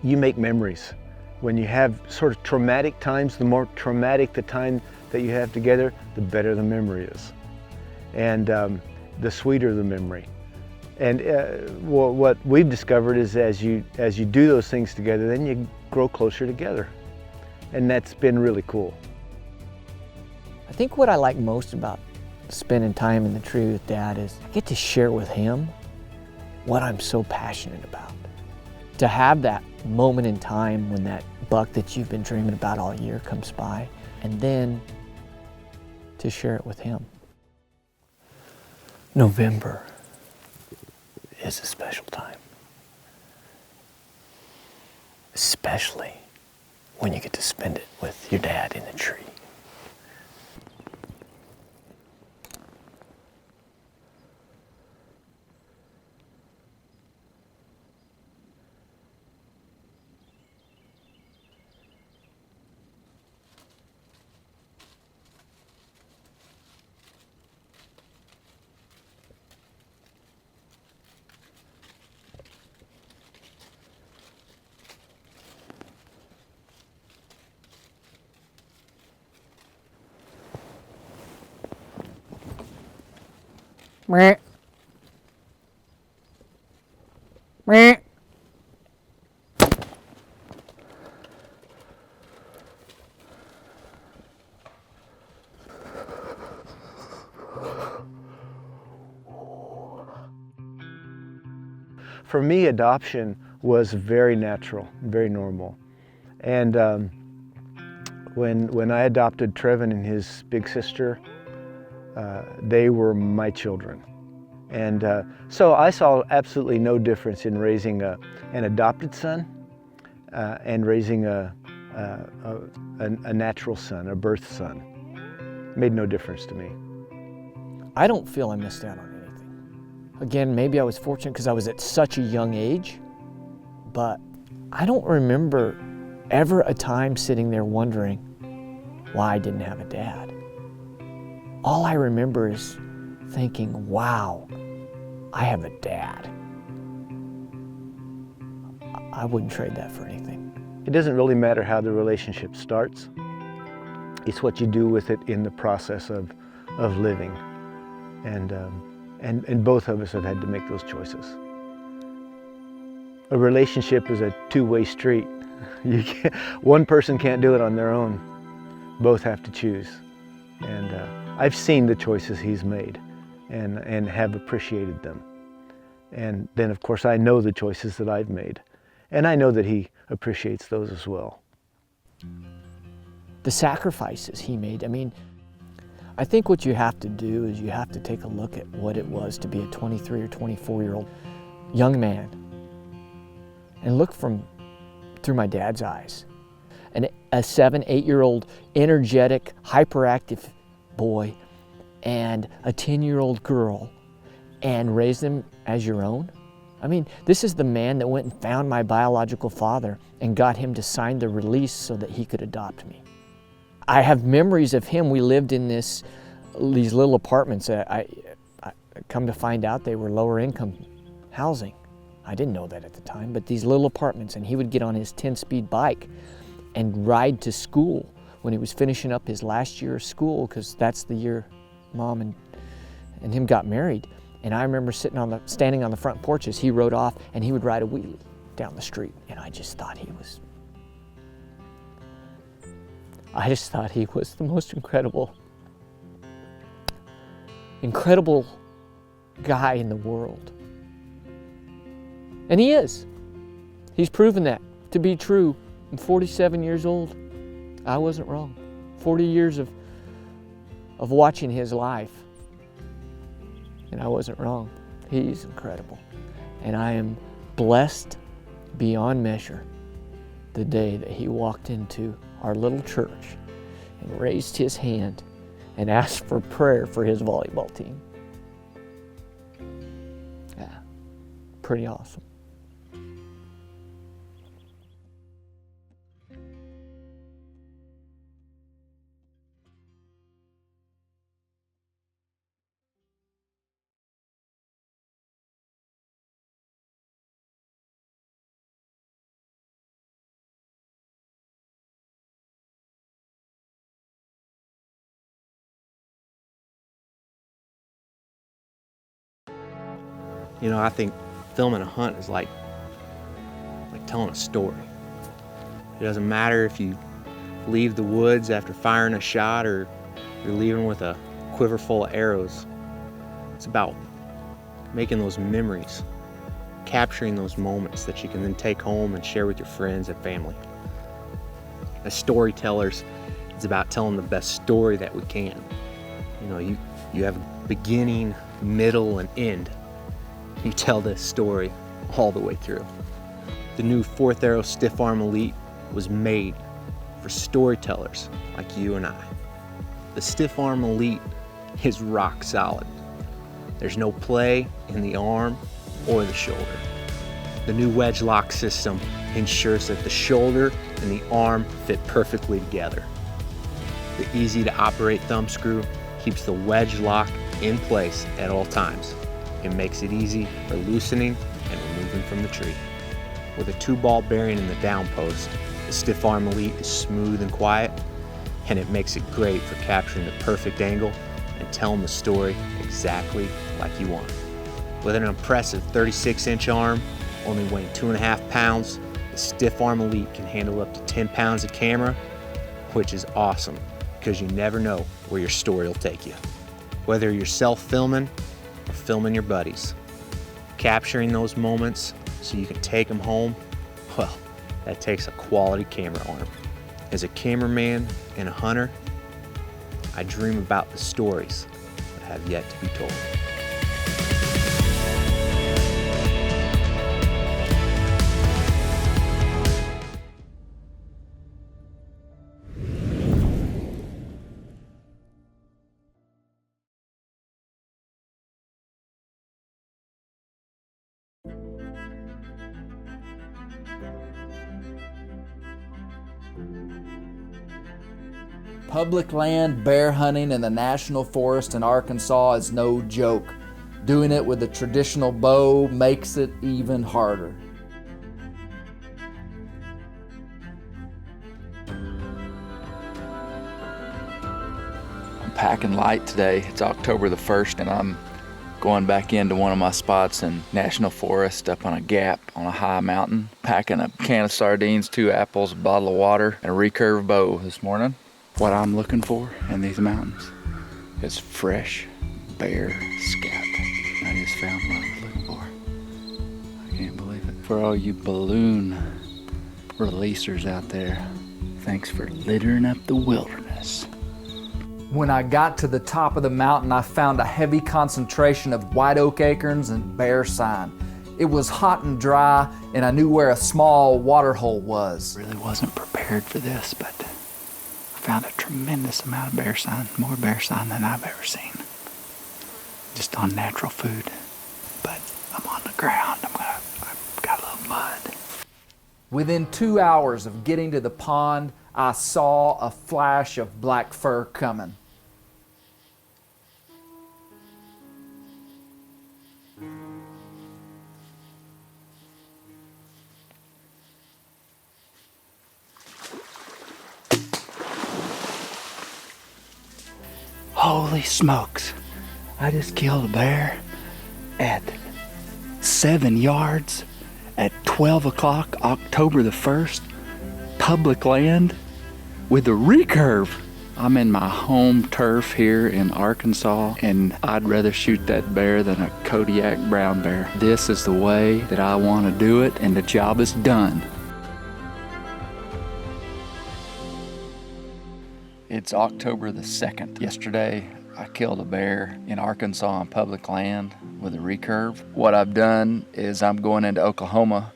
You make memories. When you have sort of traumatic times, the more traumatic the time that you have together, the better the memory is. And the sweeter the memory. And what we've discovered is as you do those things together, then you grow closer together. And that's been really cool. I think what I like most about spending time in the tree with Dad is I get to share with him what I'm so passionate about. To have that moment in time when that buck that you've been dreaming about all year comes by, and then to share it with him. November is a special time, especially when you get to spend it with your dad in the tree. Meh. Meh. For me, adoption was very natural, very normal. And when I adopted Trevin and his big sister, they were my children. And so I saw absolutely no difference in raising an adopted son and raising a natural son, a birth son. Made no difference to me. I don't feel I missed out on anything. Again, maybe I was fortunate because I was at such a young age, but I don't remember ever a time sitting there wondering why I didn't have a dad. All I remember is thinking, wow, I have a dad. I wouldn't trade that for anything. It doesn't really matter how the relationship starts. It's what you do with it in the process of living. And both of us have had to make those choices. A relationship is a two-way street. You can't, one person can't do it on their own. Both have to choose. And I've seen the choices he's made and have appreciated them. And then, of course, I know the choices that I've made. And I know that he appreciates those as well. The sacrifices he made, I mean, I think what you have to do is you have to take a look at what it was to be a 23 or 24-year-old young man and look through my dad's eyes. And a 7, 8-year-old energetic, hyperactive boy and a 10-year-old girl and raise them as your own. I mean, this is the man that went and found my biological father and got him to sign the release so that he could adopt me. I have memories of him. We lived in these little apartments. I come to find out they were lower income housing. I didn't know that at the time, but these little apartments, and he would get on his 10-speed bike and ride to school when he was finishing up his last year of school, because that's the year Mom and him got married. And I remember standing on the front porch as he rode off, and he would ride a wheelie down the street. And I just thought he was the most incredible guy in the world. And he is. He's proven that to be true. I'm 47 years old. I wasn't wrong. 40 years of watching his life. And I wasn't wrong. He's incredible. And I am blessed beyond measure the day that he walked into our little church and raised his hand and asked for prayer for his volleyball team. Yeah, pretty awesome. You know, I think filming a hunt is like telling a story. It doesn't matter if you leave the woods after firing a shot or you're leaving with a quiver full of arrows. It's about making those memories, capturing those moments that you can then take home and share with your friends and family. As storytellers, it's about telling the best story that we can. You know, you have a beginning, middle, and end. You tell this story all the way through. The new 4th Arrow Stiff Arm Elite was made for storytellers like you and I. The Stiff Arm Elite is rock solid. There's no play in the arm or the shoulder. The new wedge lock system ensures that the shoulder and the arm fit perfectly together. The easy to operate thumb screw keeps the wedge lock in place at all times. It makes it easy for loosening and removing from the tree. With a 2-ball bearing in the down post, the Stiff Arm Elite is smooth and quiet, and it makes it great for capturing the perfect angle and telling the story exactly like you want. With an impressive 36-inch arm, only weighing 2.5 pounds, the Stiff Arm Elite can handle up to 10 pounds of camera, which is awesome because you never know where your story will take you. Whether you're self-filming or filming your buddies, capturing those moments so you can take them home, well, that takes a quality camera arm. As a cameraman and a hunter, I dream about the stories that have yet to be told. Public land bear hunting in the National Forest in Arkansas is no joke. Doing it with a traditional bow makes it even harder. I'm packing light today. It's October the 1st and I'm going back into one of my spots in National Forest up on a gap on a high mountain, packing a can of sardines, 2 apples, a bottle of water, and a recurve bow this morning. What I'm looking for in these mountains is fresh bear scat. I just found what I was looking for. I can't believe it. For all you balloon releasers out there, thanks for littering up the wilderness. When I got to the top of the mountain, I found a heavy concentration of white oak acorns and bear sign. It was hot and dry, and I knew where a small water hole was. Really wasn't prepared for this, but I found a tremendous amount of bear sign, more bear sign than I've ever seen. Just on natural food, but I'm on the ground. I've got a little mud. Within 2 hours of getting to the pond, I saw a flash of black fur coming. Holy smokes. I just killed a bear at 7 yards at 12 o'clock, October the 1st, public land with a recurve. I'm in my home turf here in Arkansas, and I'd rather shoot that bear than a Kodiak brown bear. This is the way that I want to do it, and the job is done. It's October the 2nd. Yesterday, I killed a bear in Arkansas on public land with a recurve. What I've done is I'm going into Oklahoma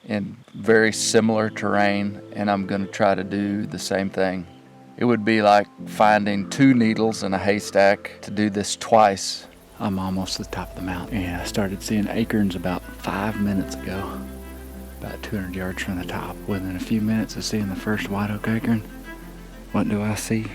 in very similar terrain, and I'm going to try to do the same thing. It would be like finding 2 needles in a haystack to do this twice. I'm almost to the top of the mountain, and I started seeing acorns about 5 minutes ago, about 200 yards from the top. Within a few minutes of seeing the first white oak acorn, what do I see?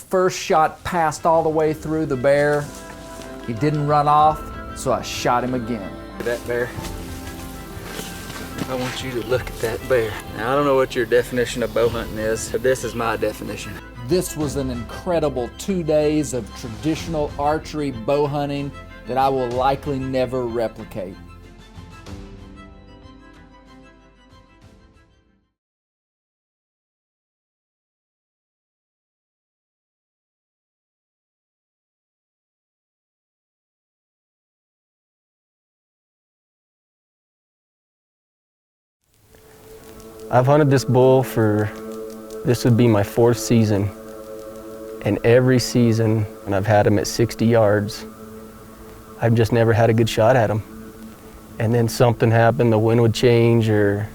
First shot passed all the way through the bear. He didn't run off, so I shot him again. That bear. I want you to look at that bear. Now, I don't know what your definition of bow hunting is, but this is my definition. This was an incredible 2 days of traditional archery bow hunting that I will likely never replicate. I've hunted this bull this would be my 4th season. And every season, when I've had him at 60 yards, I've just never had a good shot at him. And then something happened, the wind would change or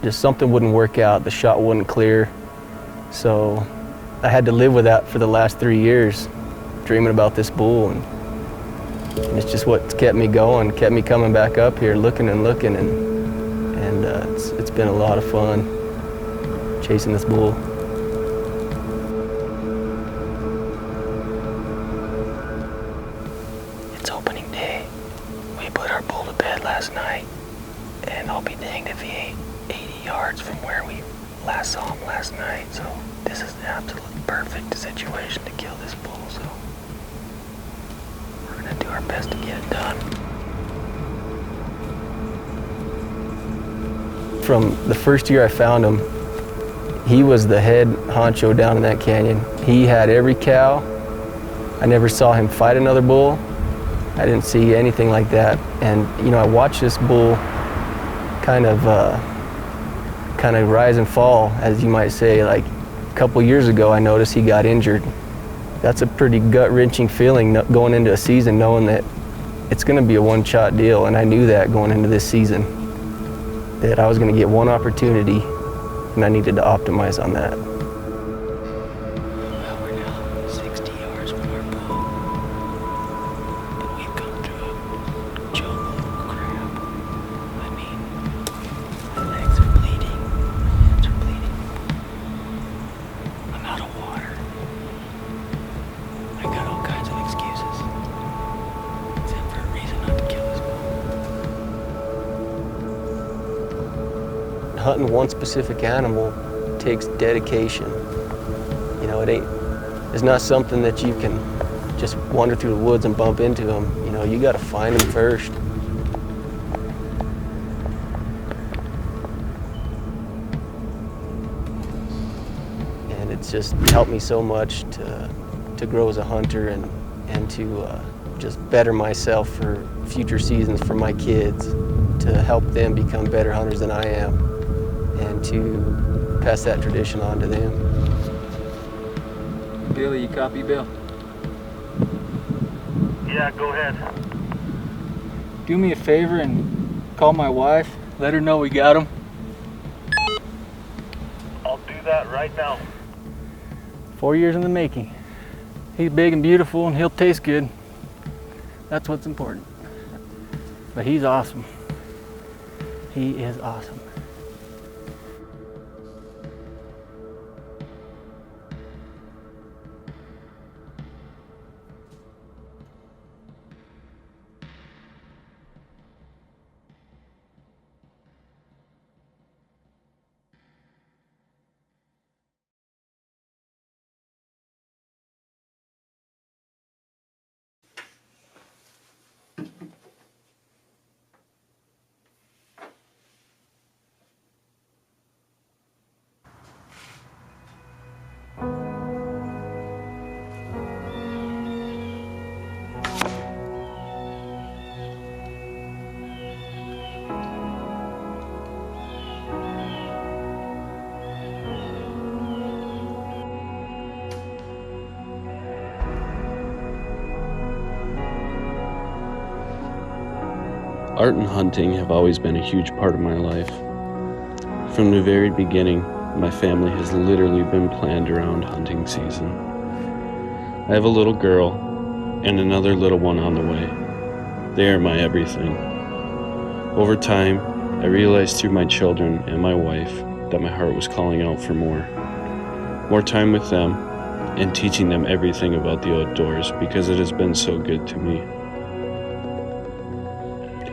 just something wouldn't work out, the shot wasn't clear. So I had to live with that for the last 3 years, dreaming about this bull. And it's just what kept me going, kept me coming back up here, looking and looking. And it's been a lot of fun chasing this bull. It's opening day. We put our bull to bed last night, and I'll be danged if he ain't 80 yards from where we last saw him last night. So this is the absolute perfect situation to kill this bull. So we're gonna do our best to get it done. From the first year I found him, he was the head honcho down in that canyon. He had every cow. I never saw him fight another bull. I didn't see anything like that. And I watched this bull kind of rise and fall, as you might say. Like a couple years ago, I noticed he got injured. That's a pretty gut-wrenching feeling going into a season, knowing that it's going to be a one-shot deal. And I knew that going into this season, that I was going to get one opportunity and I needed to optimize on that. Well, we're now 60 yards from our boat, but we've come through a jungle of crap. I mean, my legs are bleeding, my hands are bleeding. I'm out of water. I got all kinds of excuses, except for a reason not to kill this bull. Hunting one specific animal takes dedication. You know, it's not something that you can just wander through the woods and bump into them. You know, you got to find them first. And it's just helped me so much to grow as a hunter and to just better myself for future seasons for my kids, to help them become better hunters than I am, and to pass that tradition on to them. Billy, you copy, Bill? Yeah, go ahead. Do me a favor and call my wife. Let her know we got him. I'll do that right now. 4 years in the making. He's big and beautiful and he'll taste good. That's what's important. But he's awesome. He is awesome. Art and hunting have always been a huge part of my life. From the very beginning, my family has literally been planned around hunting season. I have a little girl and another little one on the way. They are my everything. Over time, I realized through my children and my wife that my heart was calling out for more time with them and teaching them everything about the outdoors because it has been so good to me.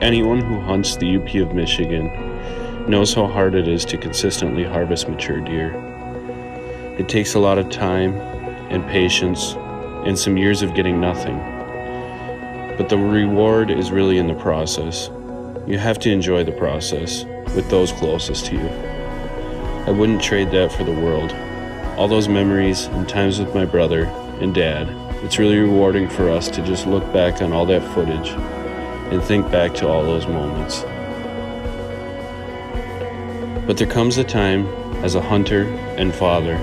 Anyone who hunts the UP of Michigan knows how hard it is to consistently harvest mature deer. It takes a lot of time and patience and some years of getting nothing. But the reward is really in the process. You have to enjoy the process with those closest to you. I wouldn't trade that for the world. All those memories and times with my brother and dad, it's really rewarding for us to just look back on all that footage and think back to all those moments. But there comes a time as a hunter and father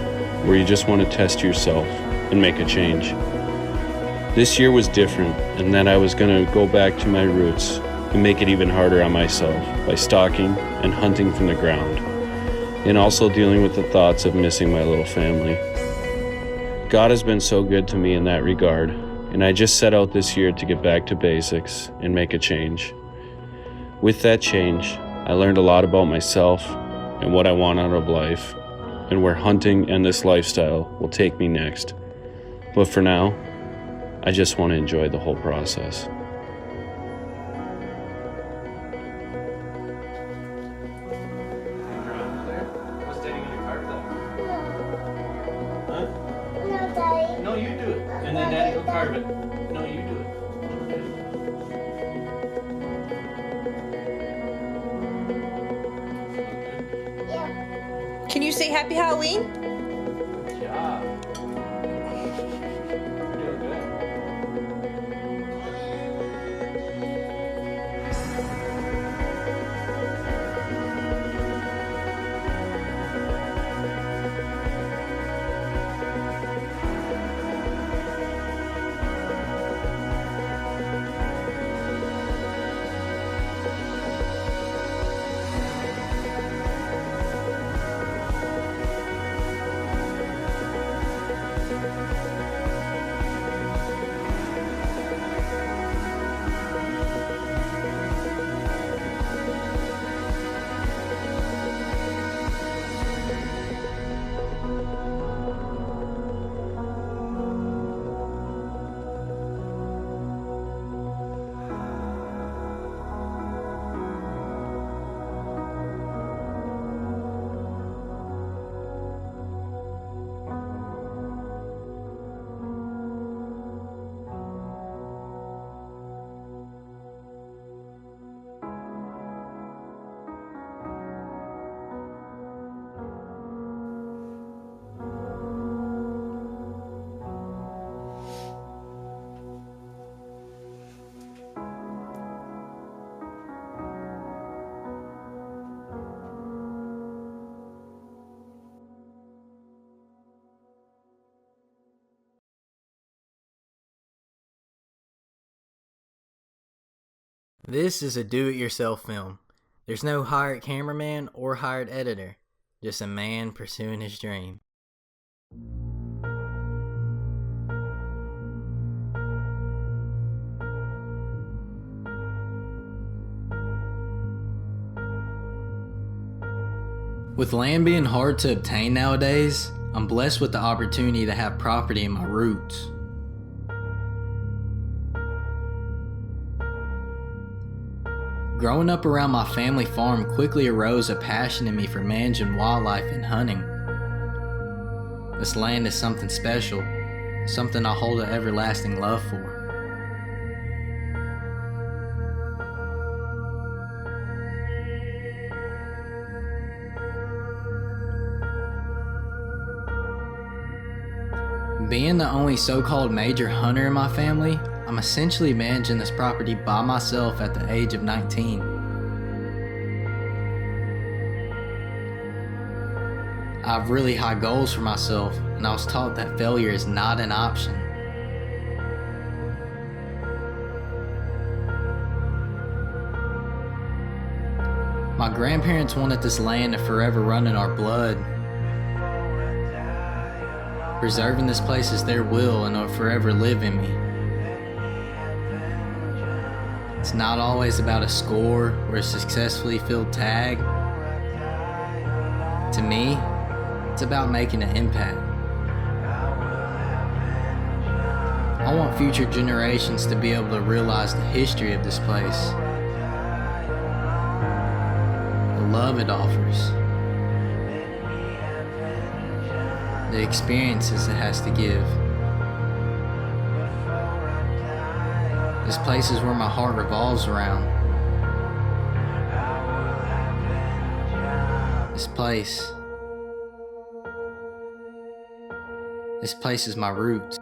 where you just want to test yourself and make a change. This year was different in that I was going to go back to my roots and make it even harder on myself by stalking and hunting from the ground, and also dealing with the thoughts of missing my little family. God has been so good to me in that regard, and I just set out this year to get back to basics and make a change. With that change, I learned a lot about myself and what I want out of life, and where hunting and this lifestyle will take me next. But for now, I just want to enjoy the whole process. No, you do it. And then Daddy will carve it. No, you do it. Can you say Happy Halloween? Good job. You're doing good. This is a do-it-yourself film. There's no hired cameraman or hired editor, just a man pursuing his dream. With land being hard to obtain nowadays, I'm blessed with the opportunity to have property in my roots. Growing up around my family farm quickly arose a passion in me for managing wildlife and hunting. This land is something special, something I hold an everlasting love for. Being the only so-called major hunter in my family, I'm essentially managing this property by myself at the age of 19. I have really high goals for myself, and I was taught that failure is not an option. My grandparents wanted this land to forever run in our blood. Preserving this place is their will and it'll forever live in me. It's not always about a score or a successfully filled tag. To me, it's about making an impact. I want future generations to be able to realize the history of this place, the love it offers, the experiences it has to give. This place is where my heart revolves around. This place is my roots.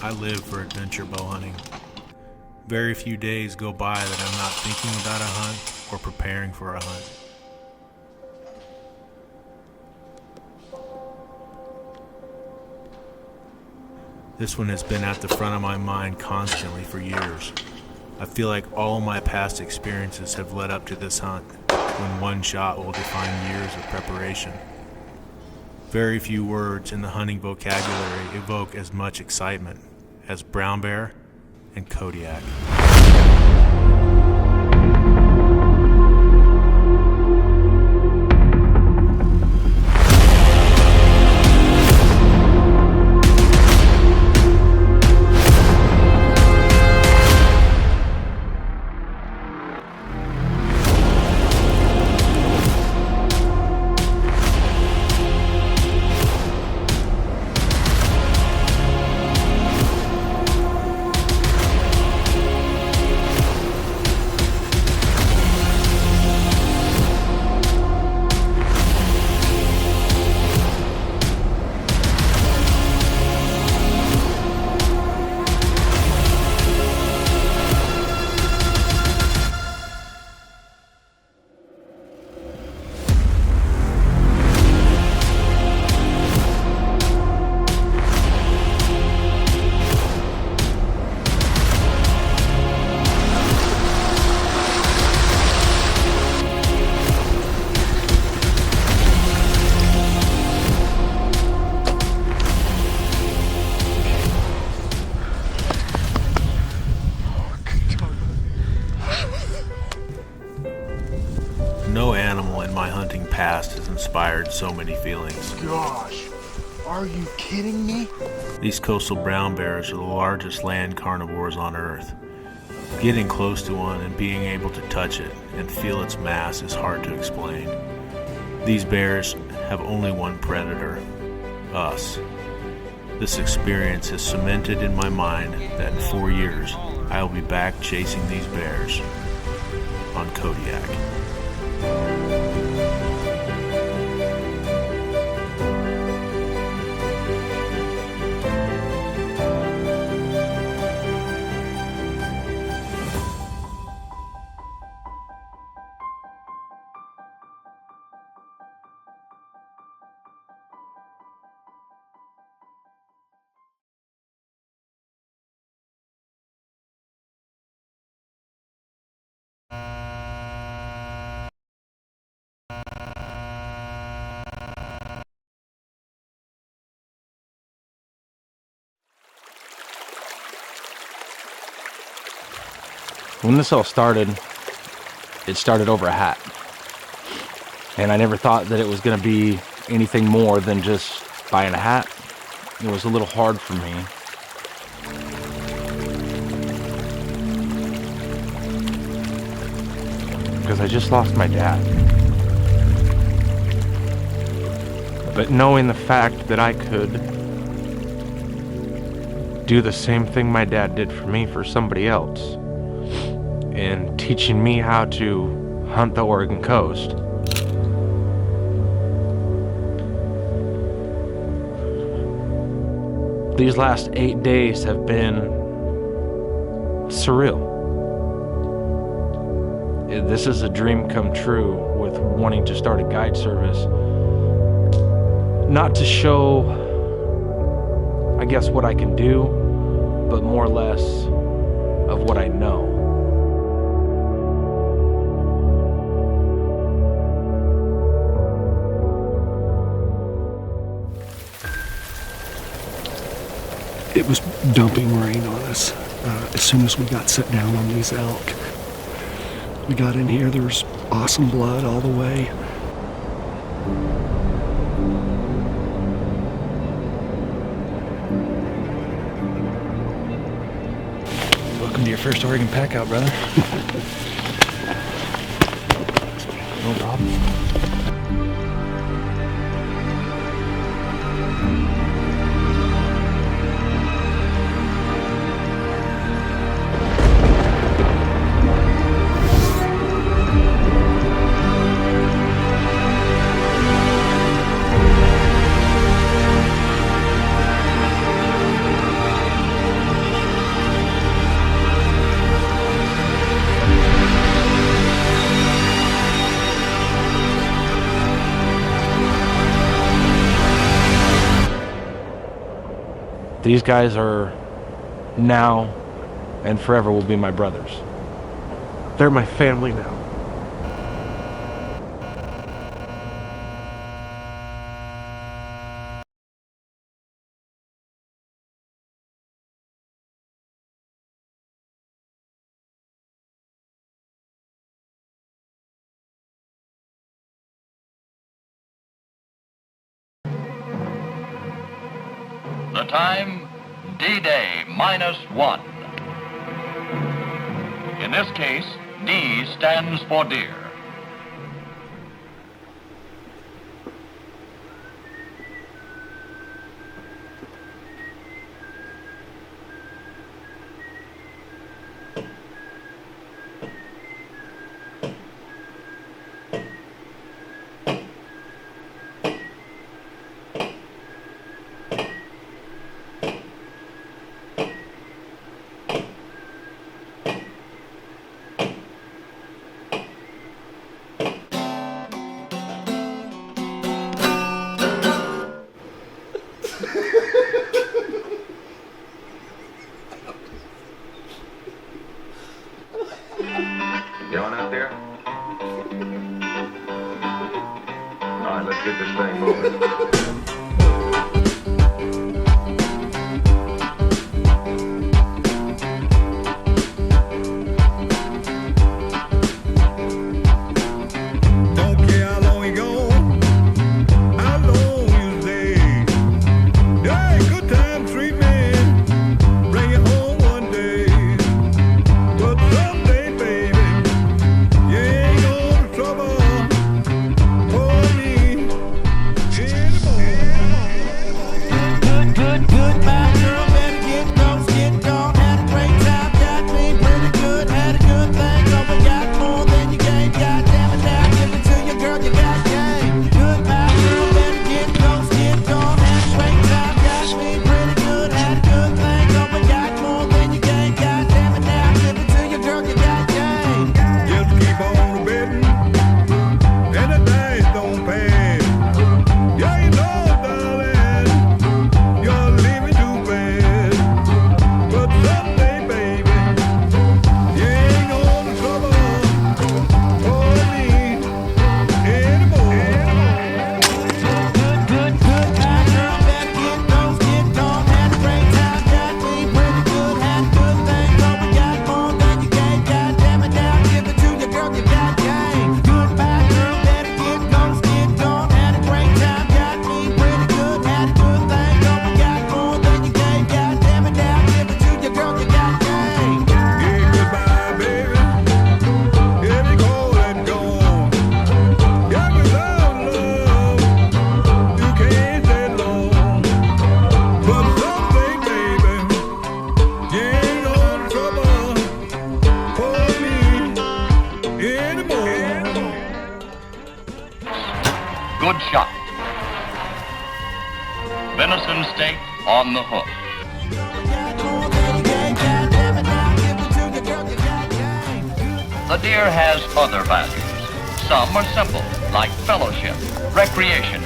I live for adventure bow hunting. Very few days go by that I'm not thinking about a hunt or preparing for a hunt. This one has been at the front of my mind constantly for years. I feel like all my past experiences have led up to this hunt, when one shot will define years of preparation. Very few words in the hunting vocabulary evoke as much excitement as brown bear and Kodiak. inspired so many feelings. Gosh, are you kidding me? These coastal brown bears are the largest land carnivores on Earth. Getting close to one and being able to touch it and feel its mass is hard to explain. These bears have only one predator, us. This experience has cemented in my mind that in 4 years, I will be back chasing these bears on Kodiak. When this all started, it started over a hat. And I never thought that it was going to be anything more than just buying a hat. It was a little hard for me. Because I just lost my dad. But knowing the fact that I could do the same thing my dad did for me for somebody else, and teaching me how to hunt the Oregon coast. These last 8 days have been surreal. This is a dream come true with wanting to start a guide service. Not to show, I guess, what I can do, but more or less of what I know. It was dumping rain on us as soon as we got set down on these elk. We got in here, there was awesome blood all the way. Welcome to your first Oregon pack out, brother. No problem. These guys are now and forever will be my brothers. They're my family now. The time, D-Day -1. In this case, D stands for deer. Going out there? All right, let's get this thing moving. Don't care how long we go, on the hook. The deer has other values. Some are simple, like fellowship, recreation,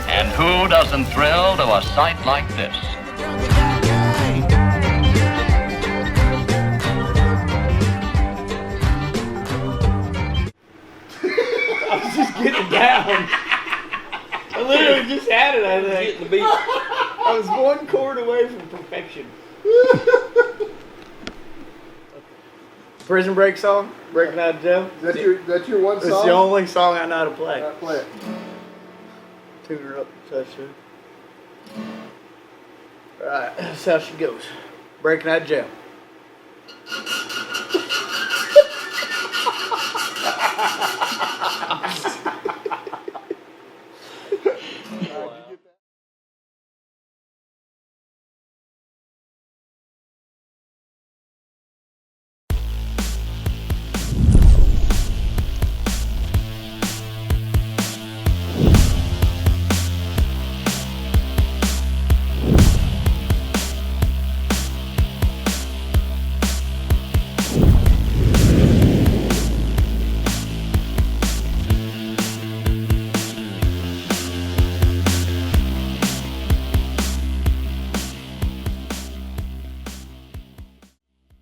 and who doesn't thrill to a sight like this? I was just getting down. I literally just had it, I think. Getting the beat. I was one chord away from perfection. Prison Break song, Breaking Out of Jail. That's your one song? It's the only song I know how to play. Play it. Tune her up, touch her. Alright, that's how she goes. Breaking Out of Jail.